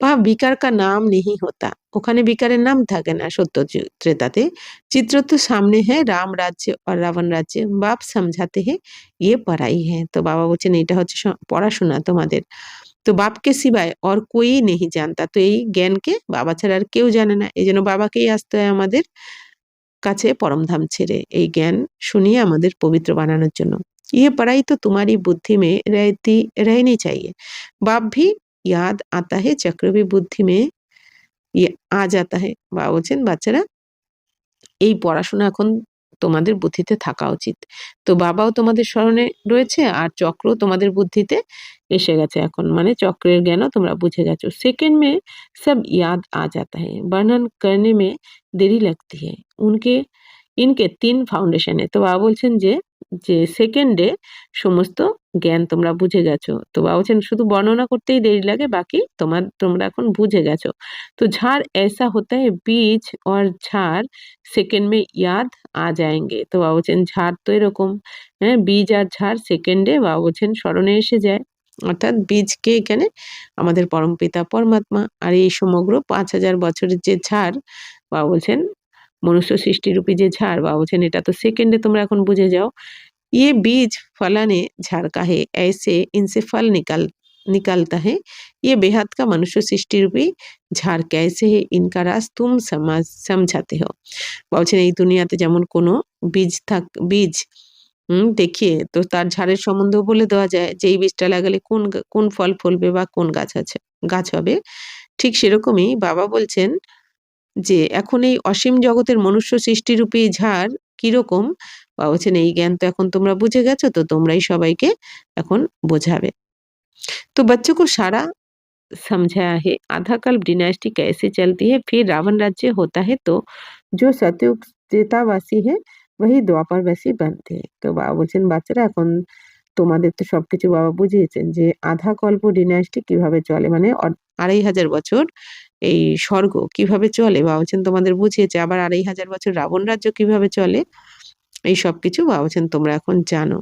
Speaker 1: বা বিকার কা নাম নেহি হোতা, ওখানে বিকারের নাম থাকে না সত্য ত্রেতাতে। চিত্র তো সামনে হ্যাঁ রাম রাজ্য আর রাবণ রাজ্য, বাপ সমঝাতে হে ইয়ে পড়াই হ্যাঁ, তো বাবা বলছেন এটা হচ্ছে পড়াশোনা তোমাদের। তো বাপকে সিবায় और कोई नहीं जानता, তো এই জ্ঞানকে বাবা ছাড়া আর কেউ জানে না, এই জন্য বাবাকেই আসতে হয় আমাদের কাছে পরমধাম ছেড়ে এই জ্ঞান শুনিয়ে আমাদের পবিত্র বানানোর জন্য। ये पढ़ाई तो तुम्हारी बुद्धि में रहनी चाहिए, बाप भी याद आता है चक्र भी बुद्धि में ये आ जाता है, বাবা বলছেন বাচ্চারা এই পড়াশোনা এখন তোমাদের বুদ্ধিতে থাকা উচিত। তো বাবাও তোমাদের স্মরণে রয়েছে আর চক্র তোমাদের বুদ্ধিতে এসে গেছে এখন, মানে চক্রের জ্ঞানও তোমরা বুঝে গেছো। सेकंड में सब याद आ जाता है वर्णन करने में देरी लगती है उनके इनके 3 फाउंडेशन है, তো বাবা বলছেন যে যে সেকেন্ডে সমস্ত জ্ঞান তোমরা বুঝে গেছো। তো বাবা বলছেন শুধু বর্ণনা করতেই দেরি লাগে, বাকি তোমরা এখন বুঝে গেছো। তো झाड़ ऐसा होता है बीज और झाड़ সেকেন্ড মে ইয়াদ আ যায়েঙ্গে, তো বাবা বলছেন ঝাড় তো এরকম, হ্যাঁ বীজ আর ঝাড় সেকেন্ডে বাবা বলছেন স্মরণে এসে যায়, অর্থাৎ বীজকে এখানে আমাদের পরমপিতা পরমাত্মা, আর এই সমগ্র 5000 বছরের যে ঝাড় বাবা বলছেন মনুষ্য সৃষ্টিরূপী যে ঝাড়, বাবা বলছেন এটা তো সেকেন্ডে তোমরা এখন বুঝে যাও। ये बीज फलाने झाड़ का है ऐसे इनसे फल निकलता है, ये बेहद का मनुष्य सृष्टि रूपी झाड़ कैसे है इनका राज तुम समझाते हो। বলছেন এই দুনিয়াতে যেমন কোনো বীজ দেখিয়ে তো তার ঝাড়ের সম্বন্ধেও বলে দেওয়া যায় যে এই বীজটা লাগালে কোন ফল ফলবে বা কোন গাছ হবে, ঠিক সেরকমই বাবা বলছেন যে এখন এই অসীম জগতের মনুষ্য সৃষ্টিরূপী ঝাড় কিরকম, বাবা বলছেন এই জ্ঞান তো এখন তোমরা বুঝে গেছো, তো তোমরাই সবাইকে এখন বোঝাবে। तो बच्चों को सारा समझाया है आधा कल्प डिनास्टी कैसे चलती है, फिर रावण राज्य होता है, तो जो सतयुग त्रेतावासी है वही द्वापरবাসী बनते हैं। তো বাবা বলছেন বাচ্চারা এখন তোমাদের তো সবকিছু বাবা বুঝিয়েছেন যে আধা কল্প ডিনাস্টি কিভাবে চলে, মানে 2500 বছর এই স্বর্গ কিভাবে চলে বাবা বলছেন তোমাদের বুঝিয়েছে। আবার 2500 বছর রাবণ রাজ্য কিভাবে চলে, এই সবকিছু বাবা বলছেন তোমরা এখন জানো।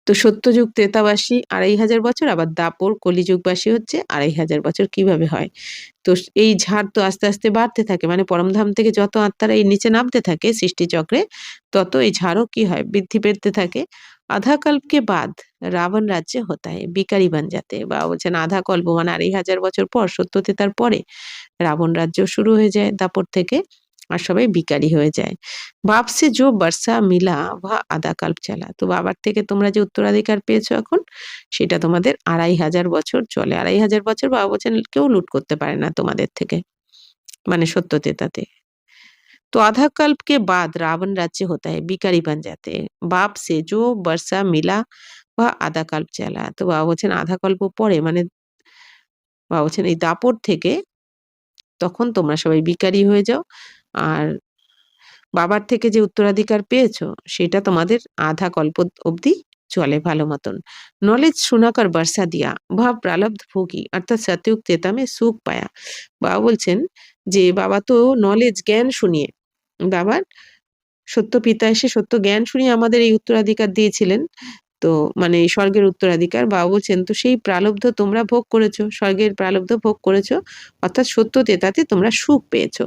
Speaker 1: তো সত্যযুগ ত্রেতাবাসী 2500 বছর, আবার দাপর কলিযুগবাসী হচ্ছে 2500 বছর। কিভাবে হয়? তো এই ঝাড় তো আস্তে আস্তে বাড়তে থাকে, মানে পরমধাম থেকে যত আত্মারা এই নিচে নামতে থাকে সৃষ্টিচক্রে, তত এই ঝাড়ও কি হয়, বৃদ্ধি পেতে থাকে। আধা কল্পকে বাদ রাবণ রাজ্যে হতা হয় বিকারি বান যাতে, বা বলছেন আধা কল্প মানে 2500 বছর পর, সত্যতেতার পরে রাবণ রাজ্য শুরু হয়ে যায় দাপর থেকে, আর সবাই বিকারি হয়ে যায়। বাপ সে জো বর্ষা মিলা বা আধা কল্প চালা, তো বাবার থেকে তোমরা যে উত্তরাধিকার পেয়েছো এখন, সেটা তোমাদের 2500 বছর চলে। 2500 বছর বাবা বলছেন কেউ লুট করতে পারে না তোমাদের থেকে, মানে সত্যতেতাতে। तो आधा कल्प के बाद रावण राज्य होता है बिकारी बन जाते हैं बाप से जो वर्षा मिला वह आधा कल्प चला। তো বাবা বলছেন আধা কল্প পরে, মানে বাবা বলছেন এই দাপর থেকে তখন তোমরা সবাই বিকারি হয়ে যাও, আর বাবার থেকে যে উত্তরাধিকার পেয়েছো সেটা তোমাদের আধা কল্প অবধি চলে ভালো মতন। নলেজ শোনাকার বর্ষা দিয়া ভাব প্রালব্ধ ভোগী অর্থাৎ সত্যযুগ ত্রেতা में সুখ পায়া। বাবা বলছেন যে বাবা তো নলেজ জ্ঞান শুনিয়ে, বাবার সত্য পিতা এসে সত্য জ্ঞান শুনিয়ে আমাদের এই উত্তরাধিকার দিয়েছিলেন। তো মানে এই স্বর্গের উত্তরাধিকার বাবা বলছেন, তো সেই প্রালব্ধ তোমরা ভোগ করেছো, স্বর্গের প্রালব্ধ ভোগ করেছো, অর্থাৎ সত্য তেতাতে তোমরা সুখ পেয়েছো।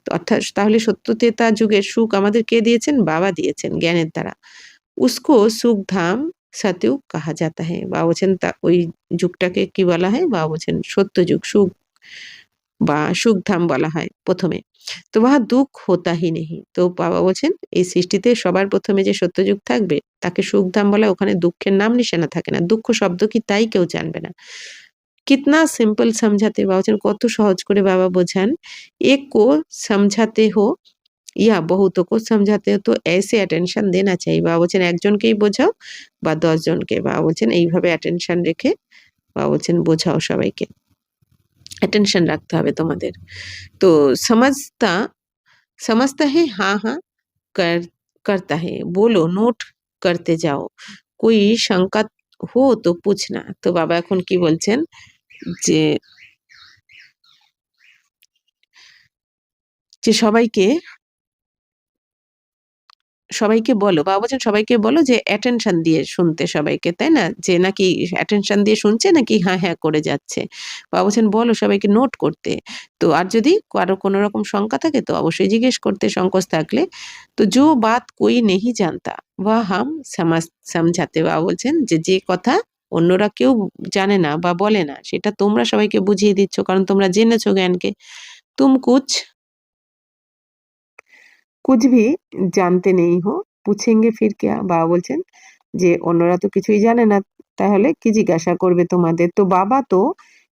Speaker 1: তো অর্থাৎ তাহলে সত্য তেতা যুগের সুখ আমাদের কে দিয়েছেন? বাবা দিয়েছেন জ্ঞানের দ্বারা। উসকো সুখ ধাম সতযুগ কাহা যাতা হ্যায়। বাবা বলছেন তা ওই যুগটাকে কি বলা হয়? বাবা বলছেন সত্য যুগ, সুখ বা সুখধাম বলা হয় প্রথমে। তো वहाँ দুঃখ होता ही नहीं। তো বাবা বলছেন এই সৃষ্টিতে সবার প্রথমে যে সত্যযুগ থাকবে তাকে সুখধাম বলা, ওখানে দুঃখের নাম নিশানা থাকে না। দুঃখ শব্দ কি তাই কেউ জানবে না। कितना सिंपल समझाते বাবা বলছেন কত সহজ করে বাবা বোঝান। एक को समझाते हो या बहुतों को समझाते हो तो ऐसे अटेंशन देना चाहिए। বাবা বলছেন একজনকেই বোঝাও বা 10 জনকে, বাবা বলছেন এইভাবে অ্যাটেনশন রেখে বাবা বলছেন বোঝাও সবাইকে। অ্যাটেনশন রাখতে হবে তোমাদের। तो समझता समझता है हाँ हाँ कर करता है बोलो নোট करते जाओ कोई शंका हो तो पूछना। তো বাবা এখন কি বলছেন যে যে সবাইকে সবাইকে বলো, বাবা বলছেন সবাইকে বলো যে অ্যাটেনশন দিয়ে শুনতে সবাইকে, তাই না? যে নাকি অ্যাটেনশন দিয়ে শুনছে নাকি হ্যাঁ, হ্যাঁ করে যাচ্ছে। বাবা বলছেন বলো সবাইকে নোট করতে। তো আর যদি কারো কোনো রকম শঙ্কা থাকে তো অবশ্যই জিজ্ঞেস করতে সংকোচ থাকলে। তো जो बात कोई नहीं जानता वह हम समझाते। বাবা বলছেন যে, যে কথা অন্যরা কেউ জানে না বা বলে না সেটা তোমরা সবাইকে বুঝিয়ে দিচ্ছ, কারণ তোমরা জেনেছো জ্ঞানকে। तुम कुछ कुछ भी জানতে নেই হো পুছেঙ্গে ফির কেয়া। বাবা বলছেন যে অন্যরা তো কিছুই জানে না, তাহলে কি জিজ্ঞাসা করবে তোমাদের। তো বাবা তো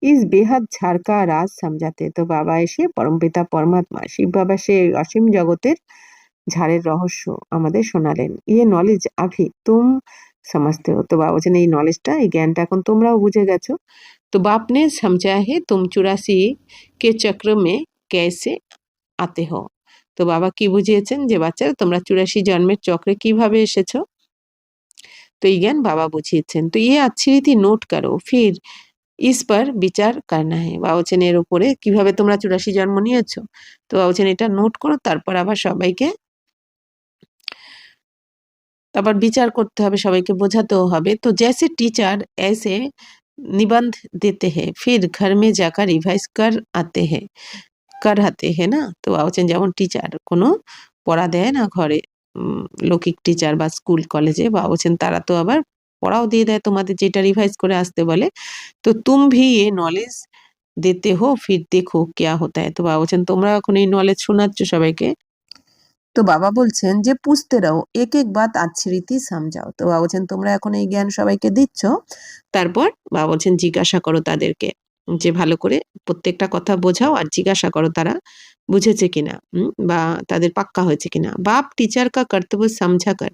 Speaker 1: ইস বেহাদ ঝাড় কা রাজ সমঝাতে। তো বাবা এসে পরমপিতা পরমাত্মা শিব বাবা সে অসীম জগতের ঝাড়ের রহস্য আমাদের শোনালেন। ইয়ে নলেজ আভি তুম समझते हो। তো বাবা বলছেন এই নলেজটা, এই জ্ঞানটা এখন তোমরাও বুঝে গেছো। তো বাপ ने समझा है तुम 84 के चक्र में कैसे आते हो। তো বাবা কি বুঝিয়েছেন যে বাচ্চারা তোমরা 84 জন্মের চক্রে কিভাবে এসেছো। তো এই জ্ঞান বাবা বুঝিয়েছেন। তো ये अच्छी रीति নোট করো ফির इस पर বিচার करना है। বাবা বলছেন এর উপরে কিভাবে তোমরা 84 জন্ম নিয়েছো। তো বাবা বলছেন এটা নোট করো, তারপর আবার সবাইকে তারপর বিচার করতে হবে, সবাইকে বোঝাতেও হবে। তো जैसे टीचर ऐसे निबंध देते हैं फिर घर में जाकर रिवाइज कर आते हैं कराते हैं না। তো বাবা বলছেন যেমন টিচার কোনো পড়া দেয় না ঘরে, লৌকিক টিচার বা স্কুল কলেজে, বাবা বলছেন তারা তো আবার পড়াও দিয়ে দেয় তোমাদের, যেটা রিভাইজ করে আসতে বলে। তো তুম ভি এ নলেজ দেতে হো ফির দেখো কেয়া হোতা হ্যায়। তো বাবা বলছেন তোমরা এখন এই নলেজ শোনাচ্ছ সবাইকে। তো বাবা বলছেন যে পুছতে রহো এক এক বাত আচ্ছি রীতি সমঝাও। তো বাবা বলছেন তোমরা এখন এই জ্ঞান সবাইকে দিচ্ছ, তারপর বাবা বলছেন জিজ্ঞাসা করো তাদেরকে, যে ভালো করে প্রত্যেকটা কথা বোঝাও আর জিজ্ঞাসা করো তারা বুঝেছে কিনা, বা তাদের পাক্কা হয়েছে কিনা। বাপ টিচার কা কর্তব্য সমঝা কর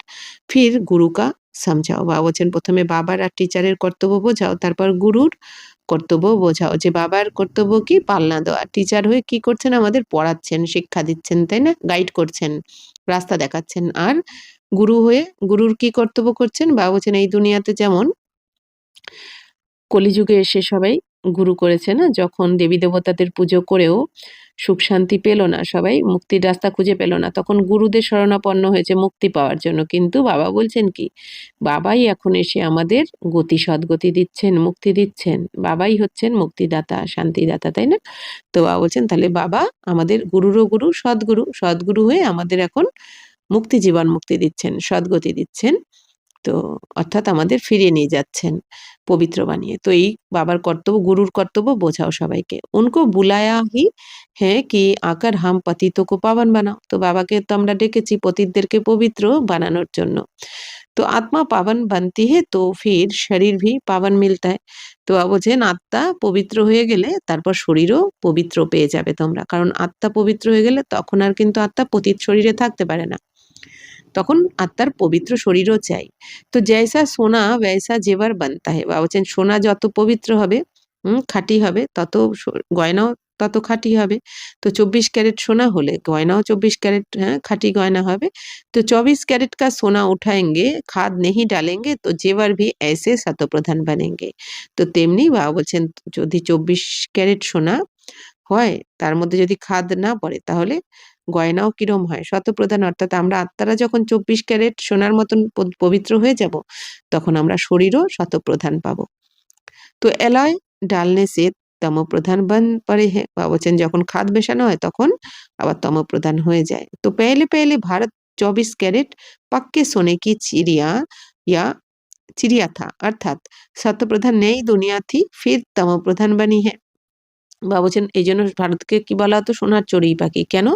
Speaker 1: ফির গুরু কা সমঝাও। বাবা বলছেন প্রথমে বাবার আর টিচারের কর্তব্য বোঝাও, তারপর গুরুর কর্তব্য বোঝাও। যে বাবার কর্তব্য কি? পালনা দেওয়া। টিচার হয়ে কি করছেন? আমাদের পড়াচ্ছেন, শিক্ষা দিচ্ছেন, তাই না? গাইড করছেন, রাস্তা দেখাচ্ছেন। আর গুরু হয়ে গুরুর কি কর্তব্য করছেন? বাবা বলছেন এই দুনিয়াতে যেমন কলিযুগে এসে সবাই গুরু করেছে না, যখন দেবী দেবতাদের পুজো করেও সুখ শান্তি পেল না, সবাই মুক্তির রাস্তা খুঁজে পেল না, তখন গুরুদের শরণাপন্ন হয়েছে মুক্তি পাওয়ার জন্য। কিন্তু বাবা বলছেন কি, বাবাই এখন এসে আমাদের গতি সদ্গতি দিচ্ছেন, মুক্তি দিচ্ছেন। বাবাই হচ্ছেন মুক্তিদাতা, শান্তিদাতা, তাই না? তো বাবা বলছেন তাহলে বাবা আমাদের গুরুরও গুরু, সদ্গুরু, সদ্গুরু হয়ে আমাদের এখন মুক্তি, জীবন মুক্তি দিচ্ছেন, সদ্গতি দিচ্ছেন। তো অর্থাৎ আমাদের ফিরিয়ে নিয়ে যাচ্ছেন পবিত্র বানিয়ে। তো এই বাবার কর্তব্য, গুরুর কর্তব্য বোঝাও সবাইকে। উनको बुलाया ही है कि आकर हम पतितों को पावन बनाओ। তো বাবাকে তো আমরা ডেকেছি পতিতদেরকে পবিত্র বানানোর জন্য। তো আত্মা পাवन बनती है तो फिर शरीर भी पावन मिलता है। তো বাবা বলছেন আত্মা পবিত্র হয়ে গেলে তারপর শরীরও পবিত্র পেয়ে যাবে তোমরা। কারণ আত্মা পবিত্র হয়ে গেলে তখন আর কিন্তু আত্মা পতিত শরীরে থাকতে পারে না। তখন আত্মার পবিত্র শরীরও চাই। তো জৈসা সোনা বৈসা জেবার বানতা হে। বাবা বলছেন সোনা যত পবিত্র হবে, খাঁটি হবে, তত গয়নাও তত খাঁটি হবে। তো 24 ক্যারেট সোনা হলে গয়নাও 24 ক্যারেট খাঁটি গয়না হবে। তো 24 ক্যারেট কা সোনা উঠাएंगे, खाद नहीं डालेंगे तो जेवर भी ऐसे शतप्रधान बनेंगे। তো তেমনি বাবা বলছেন যদি 24 ক্যারেট সোনা হয়, তার মধ্যে যদি খাদ না পড়ে তাহলে গয়নাও কিরম হয়? শতপ্রধান, অর্থাৎ আমরা আত্মারা যখন 24 ক্যারেট সোনার মতন পবিত্র হয়ে যাব, তখন আমরা শরীরও শতপ্রধান পাবো। তো এলয় ডালনে সে তমপ্রধান বন পড়ে হে। বাবা বলছেন যখন খাদ মেশানো হয় তখন আবার তমপ্রধান হয়ে যায়। তো পেহলে পেহলে ভারত 24 ক্যারেট পাক্কে সোনে কি চিড়িয়া থা, অর্থাৎ শতপ্রধান নেই দুনিয়া থি, ফির তমপ্রধান বনি হে। বাবা বলছেন এই জন্য ভারতকে কি বলা হতো? সোনার চড়ুই পাখি। কেন?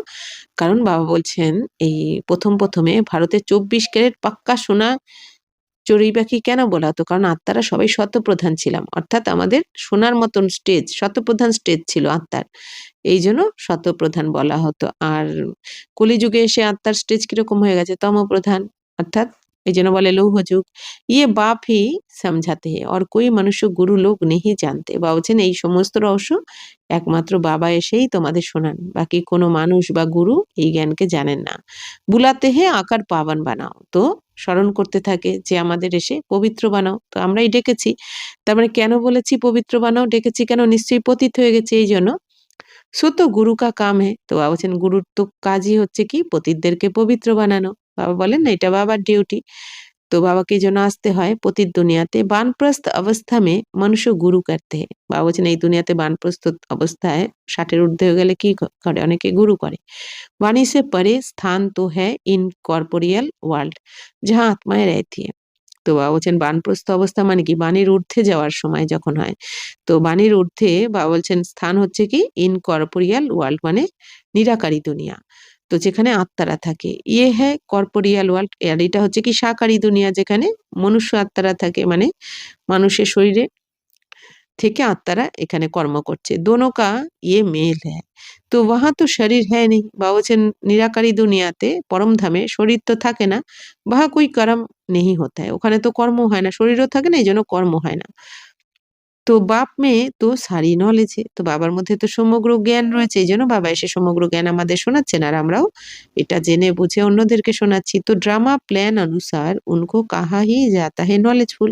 Speaker 1: কারণ বাবা বলছেন এই প্রথমে ভারতে 24 ক্যারেট পাক্কা সোনা চড়ুই পাখি কেন বলা হতো? কারণ আত্মারা সবাই শতপ্রধান ছিলাম, অর্থাৎ আমাদের সোনার মতন স্টেজ, শতপ্রধান স্টেজ ছিল আত্মার, এই জন্য শতপ্রধান বলা হতো। আর কলিযুগে এসে আত্মার স্টেজ কিরকম হয়ে গেছে? তমপ্রধান, অর্থাৎ এই জন্য বলে লৌহ যুগ। ইয়ে বাপ হি সমঝাতে হে और कोई मनुष्य गुरु लोग नहीं जानते। বাবা বলছেন এই সমস্ত রহস্য একমাত্র বাবা এসেই তোমাদের শোনান, বাকি কোনো মানুষ বা গুরু এই জ্ঞানকে জানেন না। বুলাতে হে আকার পাবন বানাও, তো স্মরণ করতে থাকে যে আমাদের এসে পবিত্র বানাও। তো আমরাই ডেকেছি। তার মানে কেন বলেছি পবিত্র বানাও, ডেকেছি কেন? নিশ্চয়ই পতিত হয়ে গেছে এই জন্য। সো তো গুরু কা কাম হে। তো বাবা বলছেন গুরুর তো কাজই হচ্ছে কি পতিতদেরকে পবিত্র বানানো। বাবা বলেন না এটা বাবার ডিউটি। তো বাবাকে এই জন্য আসতে হয় পতিত দুনিয়াতে। বানপ্রস্থ অবস্থা মে মনুষ্য গুরু করতে হে। বাবা বলছেন এই দুনিয়াতে বানপ্রস্থ অবস্থায় 60 এর ঊর্ধ্বে হয়ে গেলে কি করে? অনেকে গুরু করে। वाणी से परे स्थान तो है इनकॉर्पोरियल वर्ल्ड जहाँ आत्माएं रहती है। তো বাবা বলছেন বানপ্রস্থ অবস্থা মানে কি? বাণীর ঊর্ধ্বে যাওয়ার সময় যখন হয়। তো বাণীর ঊর্ধ্বে বাবা বলছেন স্থান হচ্ছে কি ইনকর্পোরিয়াল ওয়ার্ল্ড, মানে নিরাকারী দুনিয়া। তো যেখানে আত্মারা থাকে। ইয়ে হ্যায় কর্পোরিয়াল ওয়ার্ল্ড, আর এটা হচ্ছে কি সাকারী দুনিয়া, যেখানে মনুষ্য আত্মারা থাকে, মানে মানুষের শরীরে থেকে আত্মারা এখানে কর্ম করছে। দোনো কা ইয়ে মেল হ্যায়। তো ওয়াহা তো শরীর হ্যায় নেই। বাবা বলছেন নিরাকারী দুনিয়াতে পরমধামে শরীর তো থাকে না। বাহা কোই কর্ম নেহি হোতা হ্যায়, ওখানে তো কর্ম হয় না, শরীরও থাকে না, এই জন্য কর্ম হয় না। তো বাপ মেয়ে তো সারি নলেজ है। তো বাবার মধ্যে তো সমগ্র জ্ঞান রয়েছে, এই জন্য বাবা এসে সমগ্র জ্ঞান আমাদের শোনাচ্ছেন, আর আমরাও এটা জেনে বুঝে অন্যদেরকে শোনাচ্ছি। তো ড্রামা প্ল্যান অনুসার উनको कहा ही जाता है নলেজফুল।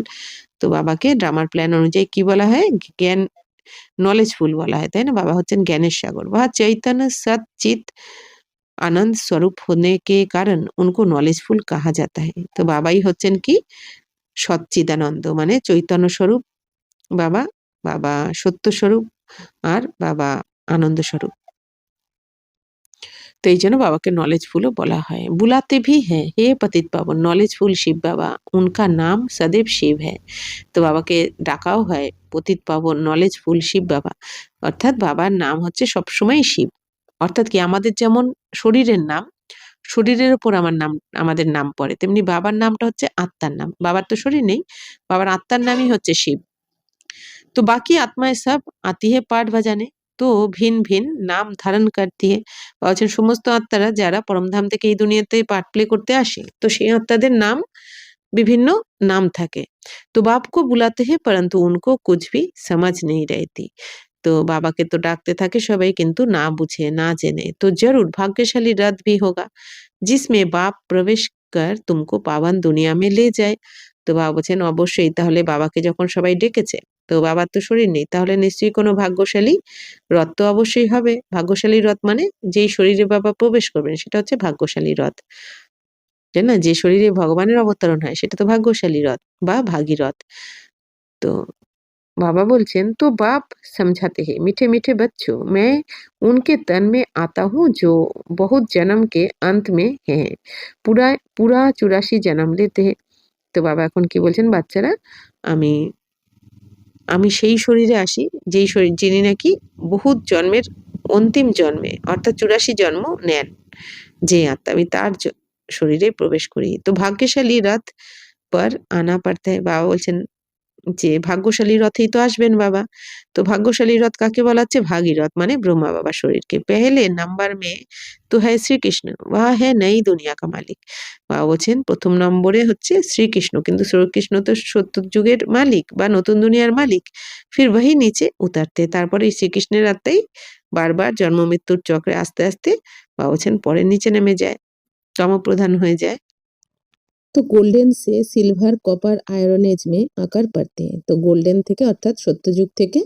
Speaker 1: তো বাবাকে ড্রামার প্ল্যান অনুযায়ী কি বলা হয়? জ্ঞান, নলেজফুল বলা হয়, তাই না? বাবা হচ্ছেন জ্ঞানের সাগর। वह चैतन्य सत चित आनंद स्वरूप होने के कारण उनको नॉलेजफुल कहा जाता है। তো বাবাই হচ্ছেন কি সচ্চিদানন্দ, মানে চৈতন্য স্বরূপ বাবা, বাবা সত্য স্বরূপ, আর বাবা আনন্দ স্বরূপ। তো এই জন্য বাবাকে নলেজফুলও বলা হয়। বুলাতে ভি হ্যাঁ হে পতিত পাবন নলেজফুল শিব বাবা, উনকা নাম সदैव শিব হ্যাঁ। তো বাবাকে ডাকাও হয় পতিত পাবন নলেজফুল শিব বাবা, অর্থাৎ বাবার নাম হচ্ছে সবসময় শিব। অর্থাৎ কি আমাদের যেমন শরীরের নাম, শরীরের উপর আমাদের নাম পড়ে, তেমনি বাবার নামটা হচ্ছে আত্মার নাম। বাবার তো শরীর নেই, বাবার আত্মার নামই হচ্ছে শিব। तो बाकी आत्माएं सब आती है पाठ बजाने, তো ভিন ভিন নাম ধারণ করতে হে। বলছেন সমস্ত আত্মারা যারা পরমধাম থেকে এই দুনিয়াতে পার্ট প্লে করতে আসে, তো সেই আত্মাদের নাম বিভিন্ন নাম থাকে। তো বাপকে বুলাতে হে পরন্তু উनको कुछ भी समझ नहीं रहती। তো বাবাকে তো ডাকতে থাকে সবাই, কিন্তু না বুঝে না জেনে। তো জরুর ভাগ্যশালী रथ भी होगा जिसमें बाप प्रवेश कर तुमको पावन दुनिया में ले जाए। তো বাবা বলছেন, অবশ্যই। তাহলে বাবাকে যখন সবাই ডেকেছে, তো বাবার তো শরীর নেই, তাহলে নিশ্চয়ই কোনো ভাগ্যশালী রথ তো অবশ্যই হবে। ভাগ্যশালী রথ মানে যেই শরীরে বাবা প্রবেশ করবেন সেটা হচ্ছে ভাগ্যশালী রথ, তাই না? যে শরীরে ভগবানের অবতরণ হয় সেটা তো ভাগ্যশালী রথ বা ভাগীরথ। তো बाबा बोलছেন, तो बाप समझाते हैं, मीठे मीठे बच्चों, मैं उनके तन में आता हूँ जो बहुत जन्म के अंत में हैं, पूरा पूरा 84 जन्म लेते हैं। তো বাবা এখন কি বলছেন, বাচ্চারা, আমি আমি সেই শরীরে আসি যেই শরীর যিনি নাকি বহুত জন্মের অন্তিম জন্মে অর্থাৎ 84 জন্ম নেন যে আত্মা, আমি তার শরীরে প্রবেশ করি। তো ভাগ্যশালী রথ পর আনা পড়তা है। বাবা বলছেন যে ভাগ্যশালী রথেই তো আসবেন বাবা। তো ভাগ্যশালী রথ কাকে বলা হচ্ছে? ভাগীরথ মানে ব্রহ্মা বাবার শরীরকে। পেহেলে নাম্বার মে তো হ্যায় শ্রীকৃষ্ণ, ওয়া হ্যায় নই দুনিয়া কা মালিক। বাবা বলছেন প্রথম নম্বরে হচ্ছে শ্রীকৃষ্ণ, কিন্তু শ্রীকৃষ্ণ তো সত্য যুগের মালিক বা নতুন দুনিয়ার মালিক। ফির वही নিচে উতারতে, তারপরে এই শ্রীকৃষ্ণের আত্মাই বারবার জন্ম মৃত্যুর চক্রে আস্তে আস্তে বাবা বলছেন পরে নিচে নেমে যায়, তমপ্রধান হয়ে যায়। তো গোল্ডেন সে সিলভার কপার আয়রন এজ মে আকার পড়তে हैं। তো গোল্ডেন থেকে অর্থাৎ সত্যযুগ থেকে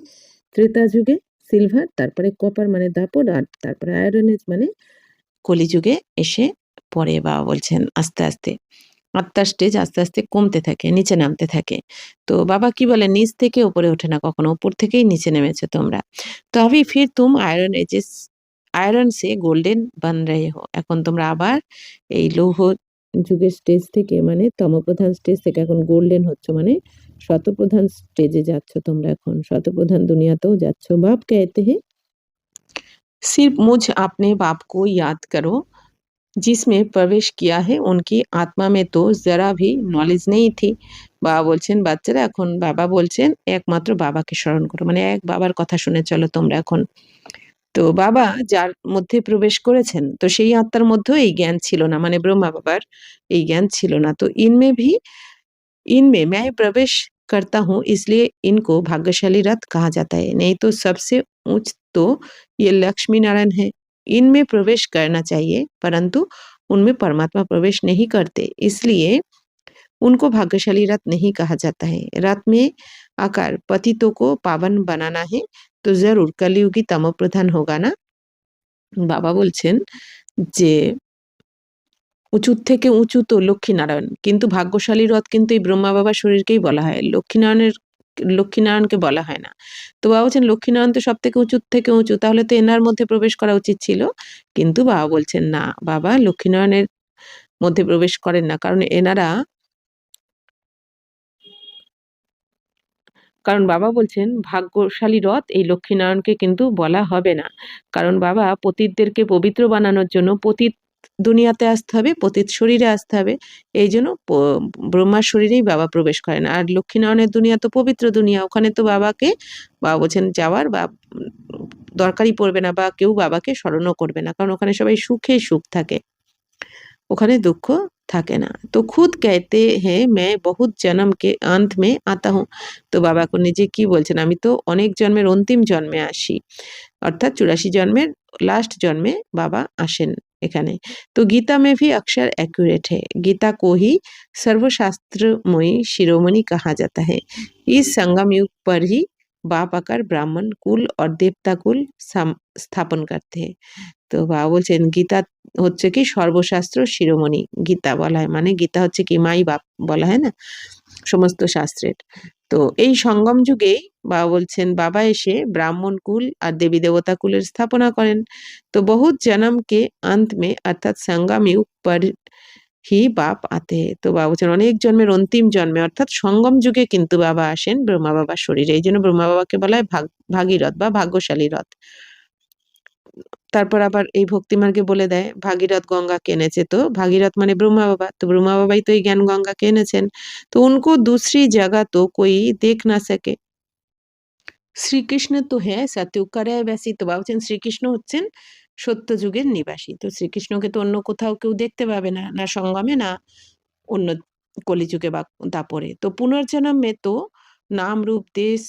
Speaker 1: ত্রেতা যুগে সিলভার, তারপরে কপার মানে দাপট, আর তারপরে আয়রন এজ মানে কলিযুগে এসে পড়ে। বাবা বলছেন আস্তে আস্তে আত্মার স্টেজ আস্তে আস্তে কমতে থাকে, নিচে নামতে থাকে। তো বাবা কি বলে, নিচ থেকে উপরে ওঠে না কখনো, উপর থেকেই নিচে নেমেছো তোমরা। তো अभी फिर तुम आयरन एजेस আয়রন সে গোল্ডেন বান রহে হো। এখন তোমরা আবার এই লৌহ যুগের স্টেজ থেকে মানে তমপ্রধান স্টেজ থেকে এখন গোল্ডেন হচ্ছ, মানে শতপ্রধান স্টেজে যাচ্ছ তোমরা, এখন শতপ্রধান দুনিয়াতেও যাচ্ছ। বাপ कहते हैं सिर्फ मुझ अपने बाप को याद करो जिसमें प्रवेश किया है, उनकी आत्मा में तो जरा भी নলেজ নেই থি। বাবা বলছেন বাচ্চারা, এখন বাবা বলছেন একমাত্র বাবাকে স্মরণ করো, মানে এক বাবার কথা শুনে চলো তোমরা এখন। তো বাবা যার মধ্যে প্রবেশ করেছেন, তো সেই আত্মার মধ্যেও এই জ্ঞান ছিল না, মানে ব্রহ্মা বাবার এই জ্ঞান ছিল না। তো इनमें मैं प्रवेश करता हूँ, इसलिए इनको भाग्यशाली रथ कहा जाता है, नहीं तो सबसे ऊंच तो ये लक्ष्मी नारायण है। इनमें प्रवेश करना चाहिए परंतु उनमें परमात्मा प्रवेश नहीं करते, इसलिए उनको भाग्यशाली रथ नहीं कहा जाता है। रथ में आकर पतितों को पावन बनाना है, तो जरूर कलयुगी तमोप्रधान होगा ना। বাবা বলছেন যে উঁচুর থেকে উঁচু তো লক্ষ্মীনারায়ণ, কিন্তু ভাগ্যশালী রথ কিন্তু এই ব্রহ্মা বাবার শরীরকেই বলা হয়, লক্ষ্মীনারায়ণকে বলা হয় না। তো বাবা বলছেন লক্ষ্মীনারায়ণ তো সব থেকে উঁচুর থেকে উঁচু, তাহলে তো এনার মধ্যে প্রবেশ করা উচিত ছিল। কিন্তু বাবা বলছেন না, বাবা লক্ষ্মীনারায়ণের মধ্যে প্রবেশ করেন না, কারণ এনারা, কারণ বাবা বলছেন ভাগ্যশালী রথ এই লক্ষ্মীনারায়ণকে কিন্তু বলা হবে না, কারণ বাবা পতিতদেরকে পবিত্র বানানোর জন্য পতিত দুনিয়াতে আসতে হবে, পতিত শরীরে আসতে হবে। এই জন্য ব্রহ্মার শরীরেই বাবা প্রবেশ করেন। আর লক্ষ্মীনারায়ণের দুনিয়া তো পবিত্র দুনিয়া, ওখানে তো বাবাকে বাবা বলছেন যাওয়ার বা দরকারই পড়বে না, বা কেউ বাবাকে স্মরণও করবে না, কারণ ওখানে সবাই সুখে সুখ থাকে, ওখানে দুঃখ থাকে না। তো খুদ कहते हैं मैं बहुत जन्म के अंत में आता हूँ। তো বাবা এখন নিজে কি বলছেন, আমি তো অনেক জন্মের অন্তিম জন্মে আসি, অর্থাৎ 84 জন্মের লাস্ট জন্মে বাবা আসেন এখানে। तो गीता में भी अक्षर एक्यूरेट है, गीता को ही सर्वशास्त्रमयी शिरोमणि कहा जाता है। इस संगम युग पर ही बाप आकर ब्राह्मण कुल और देवता कुल स्थापन करते हैं। তো বাবা বলছেন গীতা হচ্ছে কি সর্বশাস্ত্র শিরোমণি, গীতা বলা হয় মানে গীতা হচ্ছে কি মাই বাপ বলা হয় না সমস্ত শাস্ত্রের। তো এই সঙ্গম যুগেই বাবা বলছেন বাবা এসে ব্রাহ্মণ কুল আর দেবী দেবতা কুলের স্থাপনা করেন। তো বহুত জনম কে অন্ত মে অর্থাৎ সঙ্গম যুগ পর হি বাপ আতে हैं। তো বাবা বলছেন অনেক জন্মের অন্তিম জন্মে অর্থাৎ সঙ্গম যুগে কিন্তু বাবা আসেন ব্রহ্মা বাবার শরীরে, এই জন্য ব্রহ্মা বাবাকে বলা হয় ভাগীরথ বা ভাগ্যশালী রথ। তারপর আবার এই ভক্তিমার্গে বলে দেয় ভাগীরথ গঙ্গাকে এনেছে, তো ভাগীরথ মানে ব্রহ্মা বাবা, তো ব্রহ্মা বাবাই তো এই জ্ঞান গঙ্গাকে এনেছেন। তো উनको दूसरी जगह तो कोई देख ना सके। শ্রীকৃষ্ণ তো হ্যাঁ সত্যযুগ का रहवासी। তো বাবা বলছেন শ্রীকৃষ্ণ হচ্ছেন সত্য যুগের নিবাসী, তো শ্রীকৃষ্ণকে তো অন্য কোথাও কেউ দেখতে পাবে না, না সঙ্গমে না অন্য কলিযুগে বা দাপরে। তো পুনর্জন্ম মে তো নাম রূপ দেশ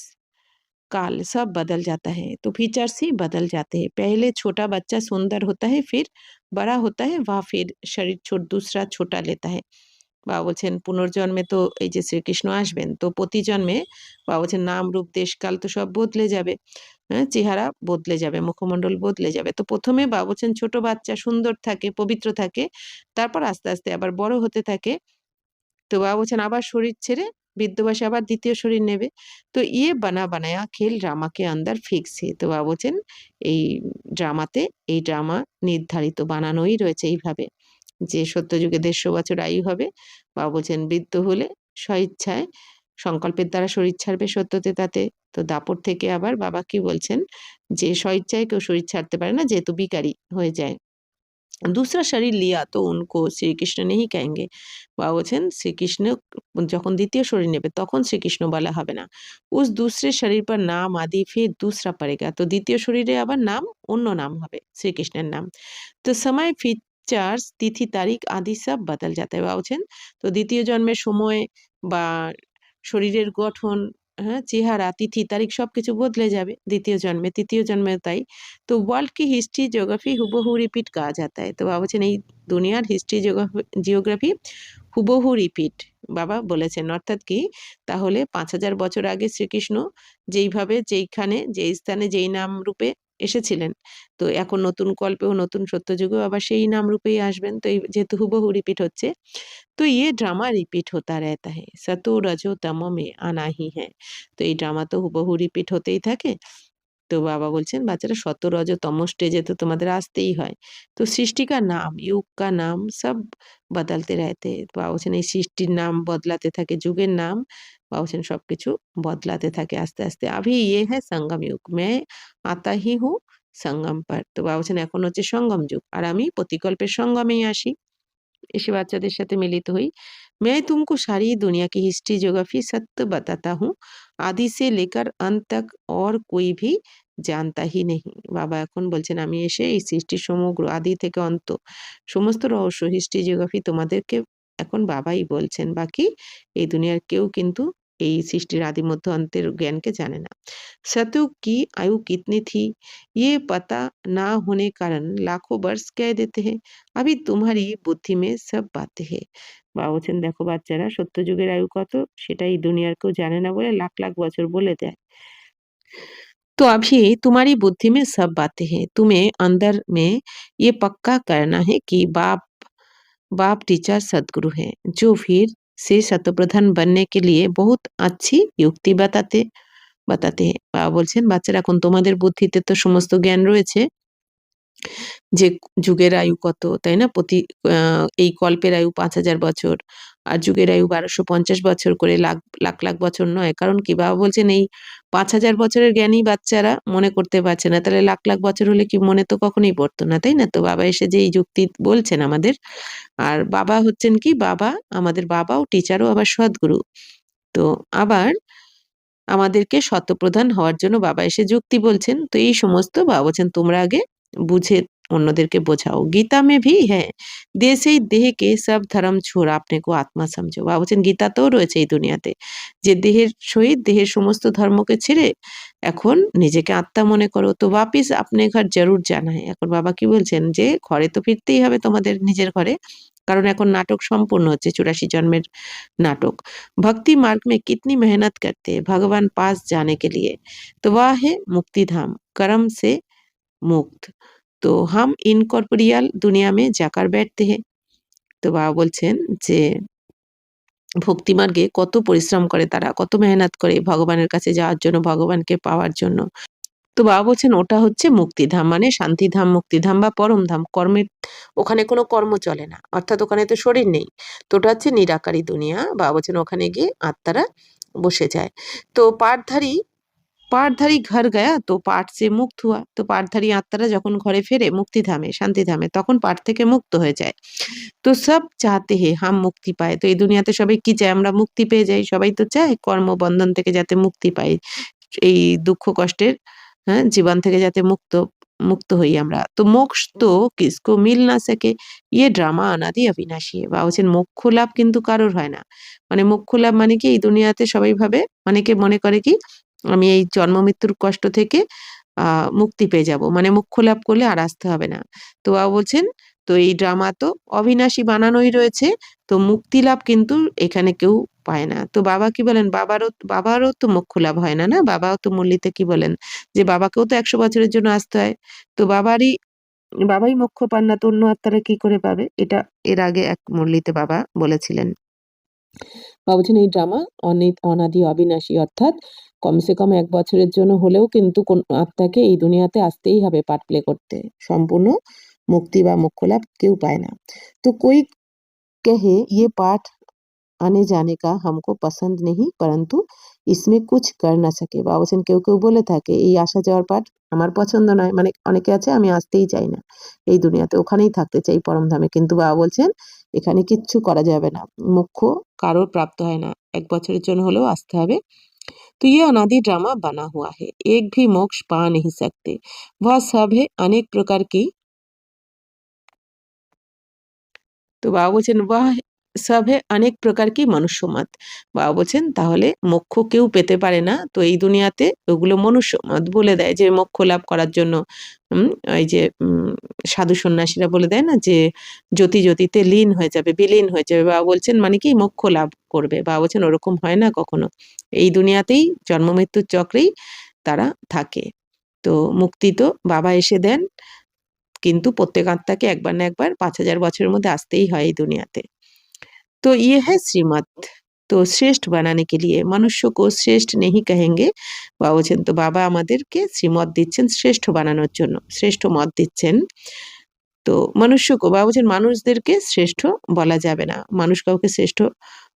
Speaker 1: काल सब बदल जाता है, तो फीचर्स ही बदल जाते हैं। पहले छोटा बच्चा सुंदर होता है, फिर बड़ा होता है, वह फिर शरीर दूसरा छोटा लेता है। বাবা বলছেন পুনর্জন্মে তো এই যে শ্রীকৃষ্ণ আসবেন, তো প্রতি জন্মে বাবা বলছেন নাম রূপ দেশকাল তো সব বদলে যাবে, হ্যাঁ, চেহারা বদলে যাবে, মুখমণ্ডল বদলে যাবে। তো প্রথমে বাবা বলছেন ছোট বাচ্চা সুন্দর থাকে, পবিত্র থাকে, তারপর আস্তে আস্তে আবার বড় হতে থাকে। তো বাবা বলছেন আবার শরীর ছেড়ে বৃদ্ধ বয়সে আবার দ্বিতীয় শরীর নেবে। তো ইয়ে বানা বানায়া খেল ড্রামাকে আন্দার ফিক্স হে। তো বাবা বলছেন এই ড্রামাতে, এই ড্রামা নির্ধারিত বানানোই রয়েছে এইভাবে যে সত্যযুগে ১৫০ বছর আয়ু হবে। বাবা বলছেন বৃদ্ধ হলে স্বইচ্ছায় সংকল্পের দ্বারা শরীর ছাড়বে সত্যতে তাতে। তো দাপট থেকে আবার বাবা কি বলছেন যে স্বইচ্ছায় কেউ শরীর ছাড়তে পারে না, যেহেতু বিকারী হয়ে যায়। दूसरा शरीर लिया तो उनको শ্রীকৃষ্ণ नहीं कहेंगे। বাবা বলছেন শ্রীকৃষ্ণ যখন দ্বিতীয় শরীর নেবে তখন শ্রীকৃষ্ণ বলা হবে না। उस दूसरे शरीर पर नाम आदि फिर दूसरा पड़ेगा। তো দ্বিতীয় শরীরে আবার নাম অন্য নাম হবে, শ্রীকৃষ্ণের নাম। তো সময় ফিচার্স তিথি তারিখ আদি সব বদল जाता है। বাবা বলছেন তো দ্বিতীয় জন্মের সময় বা শরীরের গঠন, হ্যাঁ, চেহারা, তিথি তারিখ সবকিছু বদলে যাবে দ্বিতীয় জন্মে, তৃতীয় জন্মেও তাই। তো ওয়ার্ল্ড की हिस्ट्री ज्योग्राफी হুবহু রিপিট कहा जाता है। তো বাবা বলছেন এই দুনিয়ার হিস্ট্রি জিওগ্রাফি হুবহু রিপিট বাবা বলেছেন। অর্থাৎ কি, তাহলে ৫,০০০ বছর আগে শ্রীকৃষ্ণ যেইভাবে, যেইখানে, যেই স্থানে, যেই নাম রূপে এসেছিলেন, তো এখন নতুন কল্পেও, নতুন সত্যযুগেও আবার সেই নাম রূপেই আসবেন। তো এই যেহেতু হুবহু রিপিট হচ্ছে, তো ये ड्रामा रिपीट होता रहता है, सतो रजो तमो में आना ही है। তো এই ড্রামা তো হুবহু রিপিট হতেই থাকে। তো বাবা বলছেন বাচ্চারা শত রজ তম স্টেজে তো তোমাদের আসতেই হয়। তো সৃষ্টি কা নাম, युग का नाम सब बदलते रहते हैं। বাবা বলছেন এই সৃষ্টির নাম বদলাতে থাকে, যুগের নাম বাবা বলছেন সবকিছু বদলাতে থাকে আস্তে আস্তে। अभी ये है संगम युग, मैं आता ही हूँ संगम पर। তো বাবা বলছেন এখন হচ্ছে সঙ্গম যুগ, আর আমি প্রতিকল্পের সঙ্গমেই আসি, এসে বাচ্চাদের সাথে মিলিত হই। मैं तुमको सारी दुनिया की हिस्ट्री ज्योग्राफी सत्य बताता हूँ, आदि से लेकर अंत तक और कोई भी জানতা হি নেহি। বাবা এখন বলছেন আমি এসে এই সৃষ্টির সমগ্র আদি থেকে অন্ত সমস্ত রহস্য, হিস্ট্রি জিওগ্রাফি তোমাদেরকে এখন বাবাই বলছেন। বাকি এই দুনিয়ার কেউ কিন্তু এই সৃষ্টির আদি মধ্য অন্তের জ্ঞানকে জানে না। सतयुग की आयु कितनी थी ये पता ना होने कारण लाखों वर्ष कह देते हैं, अभी तुम्हारी बुद्धि में सब बातें हैं। বাবা বলছেন দেখো বাচ্চারা, সত্যযুগের আয়ু কত সেটা এই দুনিয়ার কেউ জানে না বলে লাখ লাখ বছর বলে দেয়। तो अभी तुम्हारी बुद्धि में सब बातें हैं, तुम्हें अंदर में ये पक्का करना है कि बाप बाप टीचर सदगुरु है, जो फिर से शतप्रधान बनने के लिए बहुत अच्छी युक्ति बताते बताते हैं। বাবা বলছেন বাচ্চারা এখন তোমাদের বুদ্ধিতে তো সমস্ত জ্ঞান রয়েছে, যে যুগের আয়ু কত, তাই না? এই কল্পের আয়ু ৫,০০০ বছর, আর যুগের আয়ু ১২৫০ বছর করে, লাখ লাখ লাখ বছর নয়। কারণ কি, বাবা বলছেন এই ৫,০০০ বছরের জ্ঞানই বাচ্চারা মনে করতে পারছে না, তাহলে লাখ লাখ বছর হলে কি মনে তো কখনোই পড়তো না, তাই না? তো বাবা এসে যে এই যুক্তি বলছেন আমাদের, আর বাবা হচ্ছেন কি, বাবা আমাদের বাবাও টিচারও আবার সদ্গুরু। তো আবার আমাদেরকে শতপ্রধান হওয়ার জন্য বাবা এসে যুক্তি বলছেন। তো এই সমস্ত বাবা বলছেন তোমরা আগে বুঝে অন্যদেরকে বোঝাও। গীতা মে ভি হ্যাঁ, দেশ এই দেহ কে সব ধর্ম ছোড় আপনে কো আত্মা সমঝো। বাবা বলছেন গীতাতেও রয়েছে এই দুনিয়াতে যে দেহের সহিত দেহের সমস্ত ধর্মকে ছেড়ে এখন নিজেকে আত্মা মনে করো। তো वापिस अपने घर जरूर जाना है। এখন বাবা কি বলছেন যে ঘরে তো ফিরতেই হবে তোমাদের, নিজের ঘরে, কারণ এখন নাটক সম্পূর্ণ হচ্ছে 84 জন্মের नाटक। भक्ति मार्ग में कितनी मेहनत करते हैं भगवान पास जाने के लिए, तो वह है मुक्ति धाम, कर्म से मुक्त। तो हम इनकॉर्पोरियल दुनिया में जाकर बैठते हैं। তো বাবা বলছেন যে ভক্তি মার্গে কত পরিশ্রম করে তারা, কত মেহনত করে ভগবানের কাছে যাওয়ার জন্য, ভগবানকে পাওয়ার জন্য। তো বাবা বলছেন ওটা হচ্ছে মুক্তিধাম, মানে শান্তিধাম, মুক্তিধাম বা পরমধাম। কর্মের ওখানে কোনো কর্ম চলে না, অর্থাৎ ওখানে তো শরীর নেই। তো ওটা হচ্ছে নিরাকারী দুনিয়া। বাবা বলছেন ওখানে গিয়ে আত্মারা বসে যায়। তো পাঠধারী ঘর গয়া তো পাঠ সে মুক্ত হুয়া। তো পাঠধারী আত্মারা যখন ঘরে ফেরে মুক্তিধামে, শান্তিধামে, তখন পাঠ থেকে মুক্ত হয়ে যায়। তো সব চাহতে হে হাম মুক্তি পায়। তো এই দুনিয়াতে সবাই কি চায়, আমরা মুক্তি পেয়ে যাই। সবাই তো চায় কর্মবন্ধন থেকে যাতে মুক্তি পাই, এই দুঃখ কষ্টের, হ্যাঁ, জীবন থেকে যাতে মুক্ত হই আমরা। তো মোক্ষ তো কিসকো মিল না সকে, ইয়ে ড্রামা অনাদি অবিনাশী। বা বলছেন মোক্ষ লাভ কিন্তু কারোর হয় না। মানে মোক্ষ লাভ মানে কি, এই দুনিয়াতে সবাই ভাবে, অনেকে মনে করে কি আমি এই জন্ম মৃত্যুর কষ্ট থেকে মুক্তি পেয়ে যাব, মানে মোক্ষ লাভ করলে আর আসতে হবে না। তো বাবা বলছেন, তো এই ড্রামা তো অবিনাশী বানানোই রয়েছে, তো মুক্তি লাভ কিন্তু এখানে কেউ পায় না। তো বাবা কি বলেন, বাবারও তো মোক্ষ লাভ হয় না, না? বাবাও তো মুরলিতে কি বলেন যে বাবাকেও তো 100 বছরের জন্য আসতে হয়। তো বাবাই মোক্ষ পান না, তো অন্য আত্মারা কি করে পাবে? এটা এর আগে এক মুরলিতে বাবা বলেছিলেন। বাবা বলছেন এই ড্রামা অনাদি অবিনাশী, অর্থাৎ কমসে কম 1 বছরের জন্য হলেও কিন্তু কোন আত্মাকে এই দুনিয়াতে আসতেই হবে পার্ট প্লে করতে। সম্পূর্ণ মুক্তি বা মোক্ষ লাভ কেউ পায় না। তো कोई कहे ये पाठ आने जाने का हमको पसंद नहीं, परंतु इसमें कुछ कर না सके। বাবা বলছেন কেউ কেউ বলে থাকে এই আসা যাওয়ার পাঠ আমার পছন্দ নয়, মানে অনেকে আছে আমি আসতেই চাই না এই দুনিয়াতে, ওখানেই থাকতে চাই পরমধামে। কিন্তু বাবা বলছেন এখানে কিচ্ছু করা যাবে না, মোক্ষ কারোর প্রাপ্ত হয় না, 1 বছরের জন্য হলেও আসতে হবে। तो ये अनादि ड्रामा बना हुआ है, एक भी मोक्ष पा नहीं सकते, वह सब है अनेक प्रकार की। তো বাবা বলছেন বাহ, সব হে অনেক প্রকার কি মনুষ্যমত। বাবা বলছেন তাহলে মোক্ষ কেউ পেতে পারে না, তো এই দুনিয়াতে ওগুলো মনুষ্যমত বলে দেয় যে মোক্ষ লাভ করার জন্য এই যে সাধু সন্ন্যাসীরা বলে দেয় না যে জ্যোতি জ্যোতিতে লীন হয়ে যাবে, বিলীন হয়ে যাবে। বাবা বলছেন মানে কি মোক্ষ লাভ করবে। বাবা বলছেন ওরকম হয় না কখনো, এই দুনিয়াতেই জন্ম মৃত্যুর চক্রেই তারা থাকে। তো মুক্তি তো বাবা এসে দেন, কিন্তু প্রত্যেক আত্মাকে একবার না একবার 5000 বছরের মধ্যে আসতেই হয় এই দুনিयाते। तो ये है श्रीमत। तो শ্রেষ্ঠ বানাने के लिए मनुष्य को श्रेष्ठ नहीं कहेंगे। বাবা বলছেন তো বাবা আমাদেরকে শ্রীমত দিচ্ছেন শ্রেষ্ঠ বানানোর জন্য, শ্রেষ্ঠ মত দিচ্ছেন। তো মনুষ্যকে বাবা বলছেন মানুষদেরকে শ্রেষ্ঠ বলা যাবে না, মানুষ কাউকে শ্রেষ্ঠ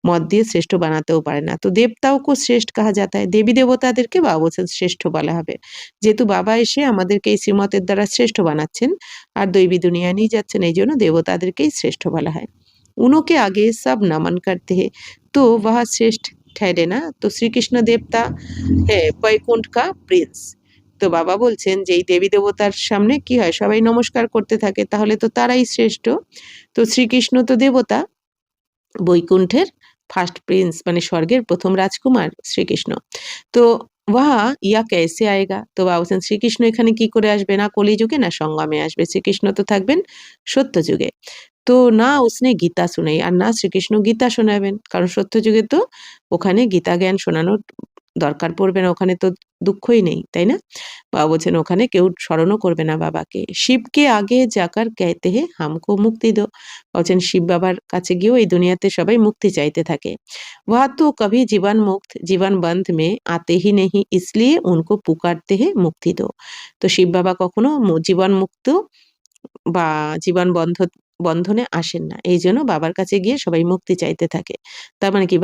Speaker 1: মত দিয়ে শ্রেষ্ঠ বানাতেও পারে না। তো দেবতাও কো শ্রেষ্ঠ কাহা যাতা है, দেবী দেবতাদেরকে বাবা বলছেন শ্রেষ্ঠ বলা হবে, যেহেতু বাবা এসে আমাদেরকে এই শ্রীমতের দ্বারা শ্রেষ্ঠ বানাচ্ছেন আর দৈবী দুনিয়ায় নিয়ে যাচ্ছেন, এই জন্য দেবতাদেরকেই শ্রেষ্ঠ বলা হয়। उनके आगे सब नमन करते हैं, तो वह श्रेष्ठ ठहरे ना। तो श्री कृष्ण देवता है বৈকুণ্ঠ का প্রিন্স। তো বাবা বলছেন যে এই দেবী দেবতার সামনে কি হয়, সবাই নমস্কার করতে থাকে, তাহলে তো তারাই শ্রেষ্ঠ। তো শ্রীকৃষ্ণ তো দেবতা, বৈকুণ্ঠের ফার্স্ট প্রিন্স, মানে স্বর্গের প্রথম রাজকুমার শ্রীকৃষ্ণ। তো ওয়াহা ইয়া कैसे आएगा। তো বাবা বলছেন শ্রীকৃষ্ণ এখানে কি করে আসবে, না কলিযুগে না সঙ্গমে আসবে, শ্রীকৃষ্ণ তো থাকবেন সত্য যুগে। তো না उसने গীতা শুনাই, আর না শ্রীকৃষ্ণ গীতা শোনাবেন, কারণ সত্য যুগে তো ওখানে গীতা জ্ঞান শোনানোর দরকার পড়বে না, ওখানে তো দুঃখই নেই, তাই না? বাবা বলছেন ওখানে কেউ স্মরণও করবে না বাবাকে। শিবকে আগে যাকার कहते हैं हमको মুক্তি दो। বলছেন শিব বাবার কাছে গিয়েও এই দুনিয়াতে সবাই মুক্তি চাইতে থাকে। वह तो कभी जीवन मुक्त जीवन बंध में आते ही नहीं, इसलिए उनको पुकारते हैं मुक्ति दो। তো শিব বাবা কখনো জীবন মুক্ত বা জীবন বন্ধনে আসেন না, এই জন্য বাবার কাছে গিয়ে সবাই মুক্তি চাইতে থাকে। তার মানে কি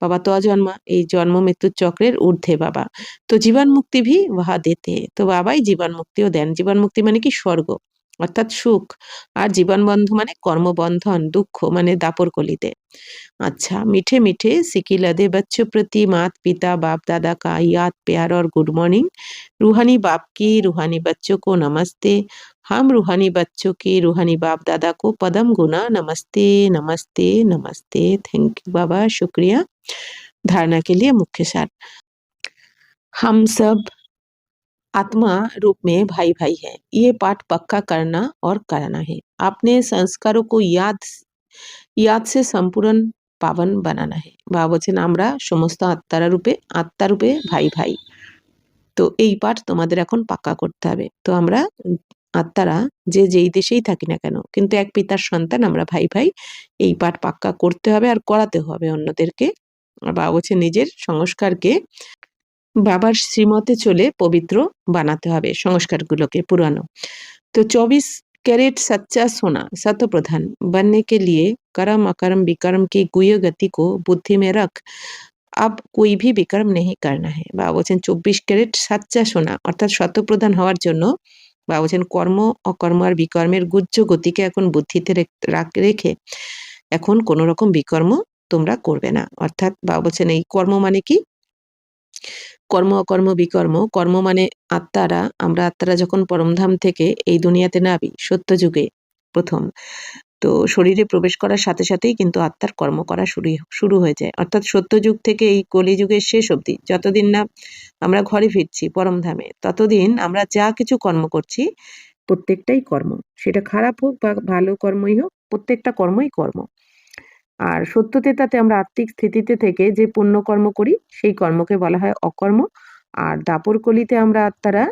Speaker 1: বাবা তো অজন্মা, এই জন্ম মৃত্যুর চক্রের ঊর্ধ্বে বাবা। তো জীবন মুক্তি ভি ওহা দেতে, তো বাবাই জীবন মুক্তিও দেন। জীবন মুক্তি মানে কি স্বর্গ, অর্থাৎ সুখ। আর জীবন বন্ধ মানে কর্মবন্ধন, দুঃখ মানে দাপর কলিতে। अच्छा, मीठे मीठे सिकी लदे बच्चों प्रति मात पिता बाप दादा का याद प्यार और गुड मॉर्निंग। रूहानी बाप की रूहानी बच्चों को नमस्ते। हम रूहानी बच्चों की रूहानी बाप दादा को पदम गुना नमस्ते नमस्ते नमस्ते। थैंक यू बाबा, शुक्रिया। धारणा के लिए मुख्य सार, हम सब आत्मा रूप में भाई भाई है, ये पाठ पक्का करना और कराना है। अपने संस्कारों को याद से संपूर्ण পাবন বানানা হে। বাবা বলছেন আমরা সমস্ত আত্মারূপে ভাই ভাই, তো এই পাঠ তোমাদের এখন পাক্কা করতে হবে। তো আমরা আত্মারা যে যেই দেশেই থাকি না কেন, কিন্তু এক পিতার সন্তান, আমরা ভাই ভাই, এই পাঠ পাক্কা করতে হবে আর করাতে হবে অন্যদেরকে। আর বাবা বলছেন নিজের সংস্কারকে বাবার শ্রীমতে চলে পবিত্র বানাতে হবে, সংস্কারগুলোকে পুরানো। तो 24 कैरेट सच्चा सोना सत्व प्रधान बनने के लिए कर्म अकर्म विकर्म की गुह्य गति को बुद्धि में रख अब कोई भी विकर्म नहीं करना है। বাবা বলছেন 24 ক্যারেট সাচ্চা সোনা, অর্থাৎ শতপ্রধান হওয়ার জন্য বাবা বলছেন কর্ম অকর্ম আর বিকর্মের গুহ্য গতিকে এখন বুদ্ধিতে রেখে এখন কোনো রকম বিকর্ম তোমরা করবে না। অর্থাৎ বাবা বলছেন এই কর্ম মানে কি, কর্ম অকর্ম বিকর্ম। কর্ম মানে আমরা আত্মারা যখন পরমধাম থেকে এই দুনিয়াতে নামি সত্য যুগে প্রথম, তো শরীরে প্রবেশ করার সাথে সাথেই কিন্তু আত্মার কর্ম করা শুরু হয়ে যায়, অর্থাৎ সত্যযুগ থেকে এই কলিযুগের শেষ অবধি যতদিন না আমরা ঘরে ফিরছি পরমধামে, ততদিন আমরা যা কিছু কর্ম করছি প্রত্যেকটাই কর্ম, সেটা খারাপ হোক বা ভালো কর্মই হোক, প্রত্যেকটা কর্মই কর্ম। আর সত্যতেতাতে আমরা আত্মিক স্থিতিতে থেকে যে পুণ্য কর্ম করি সেই কর্মকে বলা হয় অকর্ম। আর দাপর কলিতে আমরা আত্মারা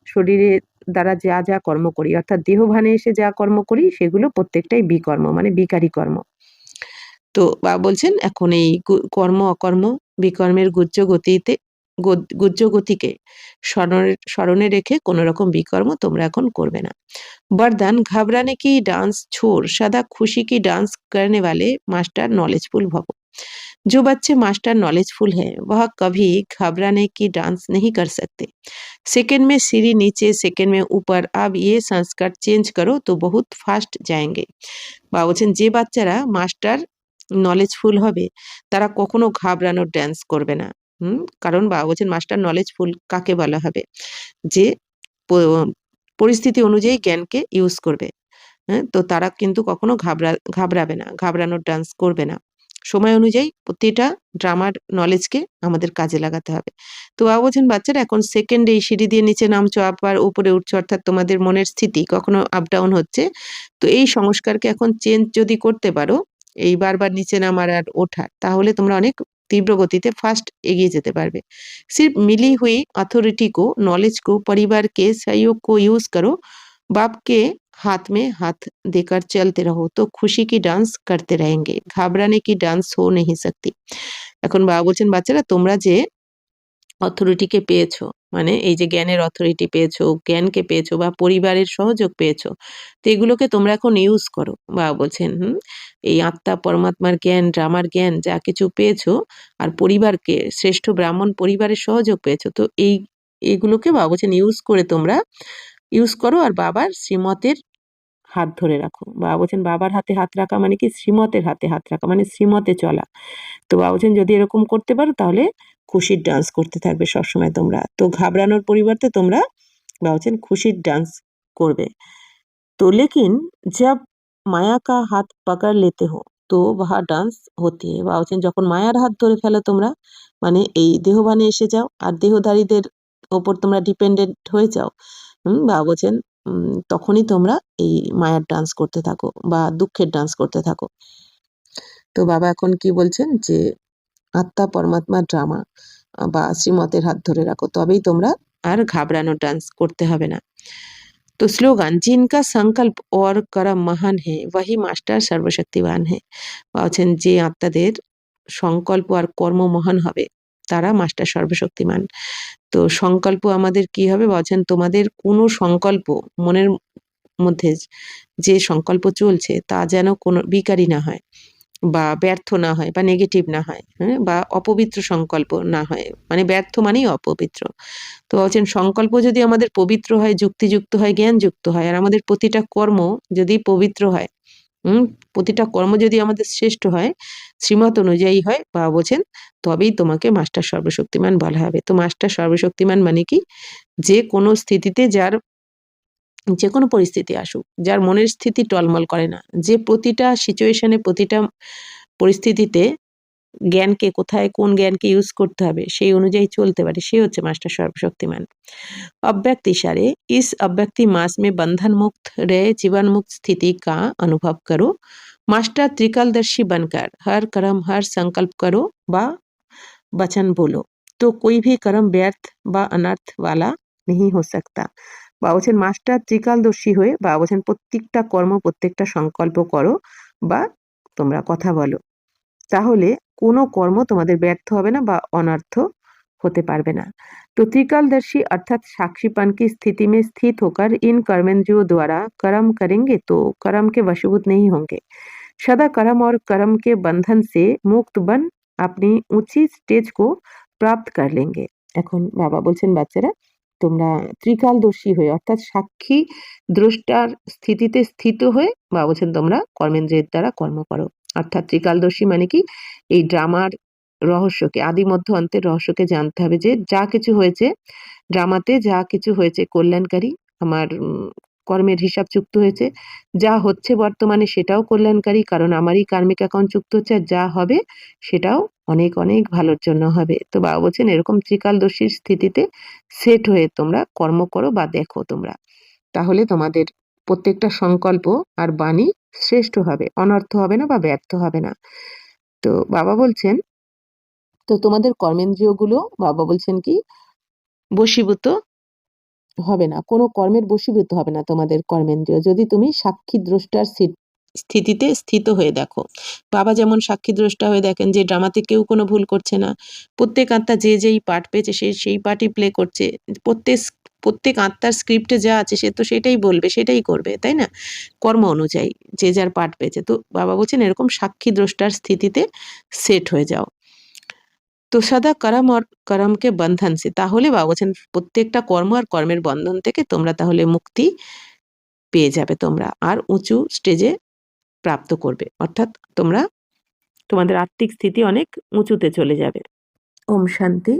Speaker 1: শরীরের দ্বারা যা যা কর্ম করি, অর্থাৎ দেহভানে এসে যা কর্ম করি সেগুলো প্রত্যেকটাই বিকর্ম, মানে বিকারী কর্ম। তো বা বলছেন এখন এই কর্ম অকর্ম বিকর্মের গুহ্য গতিকে স্মরণে রেখে কোনো রকম বিকর্ম তোমরা এখন করবে না। वरदान घबराने की डांस छोड़ सदा खुशी की डांस करने वाले मास्टर नॉलेजफुल भवो। जो बच्चे मास्टर नॉलेजफुल हैं वह कभी घबराने की डांस नहीं कर सकते। सेकंड में सीढ़ी नीचे, सेकंड में ऊपर, अब ये संस्कार चेंज करो तो बहुत फास्ट जाएंगे। বা বলছেন যে বাচ্চারা মাস্টার নলেজফুল হবে তারা কখনো ঘাবড়ানোর ড্যান্স করবে না। কারণ বাবা বলছেন মাস্টার নলেজফুল কাকে বলা হবে, যে পরিস্থিতি অনুযায়ী জ্ঞানকে ইউজ করবে। হ্যাঁ, তো তারা কিন্তু কখনো ঘাবড়াবে না, ঘাবড়ানোর ডান্স করবে না। সময় অনুযায়ী প্রতিটা ড্রামার নলেজকে আমাদের কাজে লাগাতে হবে। তো বাবা বলছেন বাচ্চারা এখন সেকেন্ডে এই সিঁড়ি দিয়ে নিচে নামছো, আবার উপরে উঠছো, অর্থাৎ তোমাদের মনের স্থিতি কখনো আপ ডাউন হচ্ছে। তো এই সংস্কারকে এখন চেঞ্জ যদি করতে পারো, এই বারবার নিচে নামার আর ওঠার, তাহলে তোমরা অনেক तीव्र गति से फास्ट एगिए जेते पारबे। सिर्फ मिली हुई अथॉरिटी को, नॉलेज को, परिवार के सहयोग को यूज करो। बाप के हाथ में हाथ देकर चलते रहो तो खुशी की डांस करते रहेंगे, घबराने की डांस हो नहीं सकती। এখন বাবা বলছেন বাচ্চারা তোমরা যে অথরিটিকে পেয়েছো, মানে এই যে জ্ঞানের অথরিটি পেয়েছো, জ্ঞানকে পেয়েছো বা পরিবারের সহযোগ পেয়েছো, তো এগুলোকে তোমরা এখন ইউজ করো। বাবা বলছেন এই আত্মা পরমাত্মার জ্ঞান, ড্রামার জ্ঞান যা কিছু পেয়েছো, আর পরিবারকে শ্রেষ্ঠ ব্রাহ্মণ পরিবারের সহযোগ পেয়েছো, তো এইগুলোকে বাবা বলছেন ইউজ করো আর বাবার শ্রীমতের হাত ধরে রাখো। বাবা বলছেন বাবার হাতে হাত রাখা মানে কি, শ্রীমতের হাতে হাত রাখা মানে শ্রীমতে চলা। তো বাবা বলছেন যদি এরকম করতে পারো তাহলে খুশির ডান্স করতে থাকবে সবসময় তোমরা। তো ঘাবড়ানোর পরিবর্তে তোমরা বাবা বলছেন খুশির ডান্স করবে। তো लेकिन जब माया का हाथ पकड़ लेते हो তো वह डांस होती है। বাবা বলছেন যখন মায়ার হাত ধরে ফেলো তোমরা, মানে এই দেহবানে এসে যাও আর দেহধারীদের ওপর তোমরা ডিপেন্ডেন্ট হয়ে যাও, বাবা বলছেন তখনই তোমরা এই মায়ার ডান্স করতে থাকো বা দুঃখের ডান্স করতে থাকো। তো বাবা এখন কি বলছেন যে আত্মা পরমাত্মা ড্রামা বা শ্রীমতের হাত ধরে রাখো, তবেই তোমরা আর ঘাবড়ানো ডান্স করতে হবে না। तो स्लोगान जिनका संकल्प और कर्म महान है वही मास्टर सर्वशक्तिवान है। বলছেন যে আত্মাদের সংকল্প আর কর্ম মহান হবে তারা মাস্টার সর্বশক্তিমান। তো সংকল্প আমাদের কি হবে বলছেন, তোমাদের কোনো সংকল্প মনের মধ্যে যে সংকল্প চলছে তা যেন কোনো বিকারী না হয় বা ব্যর্থ না হয় বা নেগেটিভ না হয়, হ্যাঁ, বা অপবিত্র সংকল্প না হয়, মানে ব্যর্থ মানেই অপবিত্র। তো বলছেন সংকল্প যদি আমাদের পবিত্র হয়, যুক্তিযুক্ত হয়, জ্ঞানযুক্ত হয়, আর আমাদের প্রতিটা কর্ম যদি পবিত্র হয়, প্রতিটা কর্ম যদি আমাদের শ্রেষ্ঠ হয়, শ্রীমত অনুযায়ী হয়, বা বলছেন তবেই তোমাকে মাস্টার সর্বশক্তিমান বলা হবে। তো মাস্টার সর্বশক্তিমান মানে কি, যে কোনো স্থিতিতে যার যে কোনো পরিস্থিতি আসুক যার মনের স্থিতি টলমল করে না, যে প্রতিটা সিচুয়েশনে প্রতিটা পরিস্থিতিতে জ্ঞানকে কোথায় কোন জ্ঞানকে ইউজ করতে হবে সেই অনুযায়ী চলতে পারে, সে হচ্ছে মাস্টার সর্বশক্তিমান। अव्यक्त इशारे इस अव्यक्ति मास में बंधन मुक्त रहे जीवन मुक्त स्थिति का अनुभव करो। मास्टर त्रिकालदर्शी बनकर हर कर्म हर संकल्प करो बा वचन बोलो तो कोई भी कर्म व्यर्थ বা অনর্থ वाला नहीं हो सकता। বা বলছেন মাস্টার ত্রিকালদর্শী হয়ে বা বলছেন প্রত্যেকটা কর্ম প্রত্যেকটা সংকল্প করো বা তোমরা কথা বলো, তাহলে কোনো কর্ম তোমাদের ব্যর্থ হবে না বা অনর্থ होते पारबे ना। तो त्रिकालदर्शी अर्थात साक्षीपन की स्थिति में स्थित होकर इन कर्मेंद्रियों द्वारा कर्म करेंगे तो कर्म के वशीभूत नहीं होंगे। सदा कर्म और कर्म के बंधन से मुक्त बन अपनी ऊंची स्टेज को प्राप्त कर लेंगे। এখন বাবা বলছেন বাচ্চারা তোমরা ত্রিকালদর্শী হয়ে অর্থাৎ সাক্ষী দ্রষ্টার স্থিতিতে স্থিত হয়ে বাবা বলছেন তোমরা কর্মেন্দ্রিয়ের দ্বারা কর্ম করো। অর্থাৎ ত্রিকালদর্শী মানে কি, এই ড্রামার রহস্যকে, আদি মধ্য অন্তের রহস্যকে জানতে হবে, যে যা কিছু হয়েছে ড্রামাতে, যা কিছু হয়েছে কল্যাণকারী, আমার কর্মের হিসাব যুক্ত হয়েছে, যা হচ্ছে বর্তমানে সেটাও কল্যাণকারী, কারণ আমারই কার্মিক অ্যাকাউন্ট যুক্ত হচ্ছে, আর যা হবে সেটাও অনেক অনেক ভালোর জন্য হবে। তো বাবা বলছেন এরকম ত্রিকালদর্শীর স্থিতিতে সেট হয়ে তোমরা কর্ম করো বা দেখো তোমরা, তাহলে তোমাদের প্রত্যেকটা সংকল্প আর বাণী শ্রেষ্ঠ হবে, অনর্থ হবে না বা ব্যর্থ হবে না। তো বাবা বলছেন, তো তোমাদের কর্মেন্দ্রিয়গুলো বাবা বলছেন কি বশীভূত হবে না, কোনো কর্মের বশীভূত হবে না তোমাদের কর্মেন্দ্রিয়, যদি তুমি সাক্ষী দ্রষ্টার স্থিতিতে স্থিত হয়ে দেখো। বাবা যেমন সাক্ষী দ্রষ্টা হয়ে দেখেন যে ড্রামাতে কেউ কোনো ভুল করছে না, প্রত্যেক আত্মা যে যেই পার্ট পেয়েছে সে সেই পার্টই প্লে করছে, প্রত্যেক প্রত্যেক আত্মার স্ক্রিপ্টে যা আছে সে তো সেটাই বলবে সেটাই করবে, তাই না, কর্ম অনুযায়ী যে যার পার্ট পেয়েছে। তো বাবা বলছেন এরকম সাক্ষী দ্রষ্টার স্থিতিতে সেট হয়ে যাও। তো সদা করম আর করমকে বন্ধন সে, তাহলে বাবা বলছেন প্রত্যেকটা কর্ম আর কর্মের বন্ধন থেকে তোমরা তাহলে মুক্তি পেয়ে যাবে, তোমরা আর উঁচু স্টেজে প্রাপ্ত করবে, অর্থাৎ তোমরা তোমাদের আত্মিক স্থিতি অনেক উঁচুতে চলে যাবে। ওম শান্তি।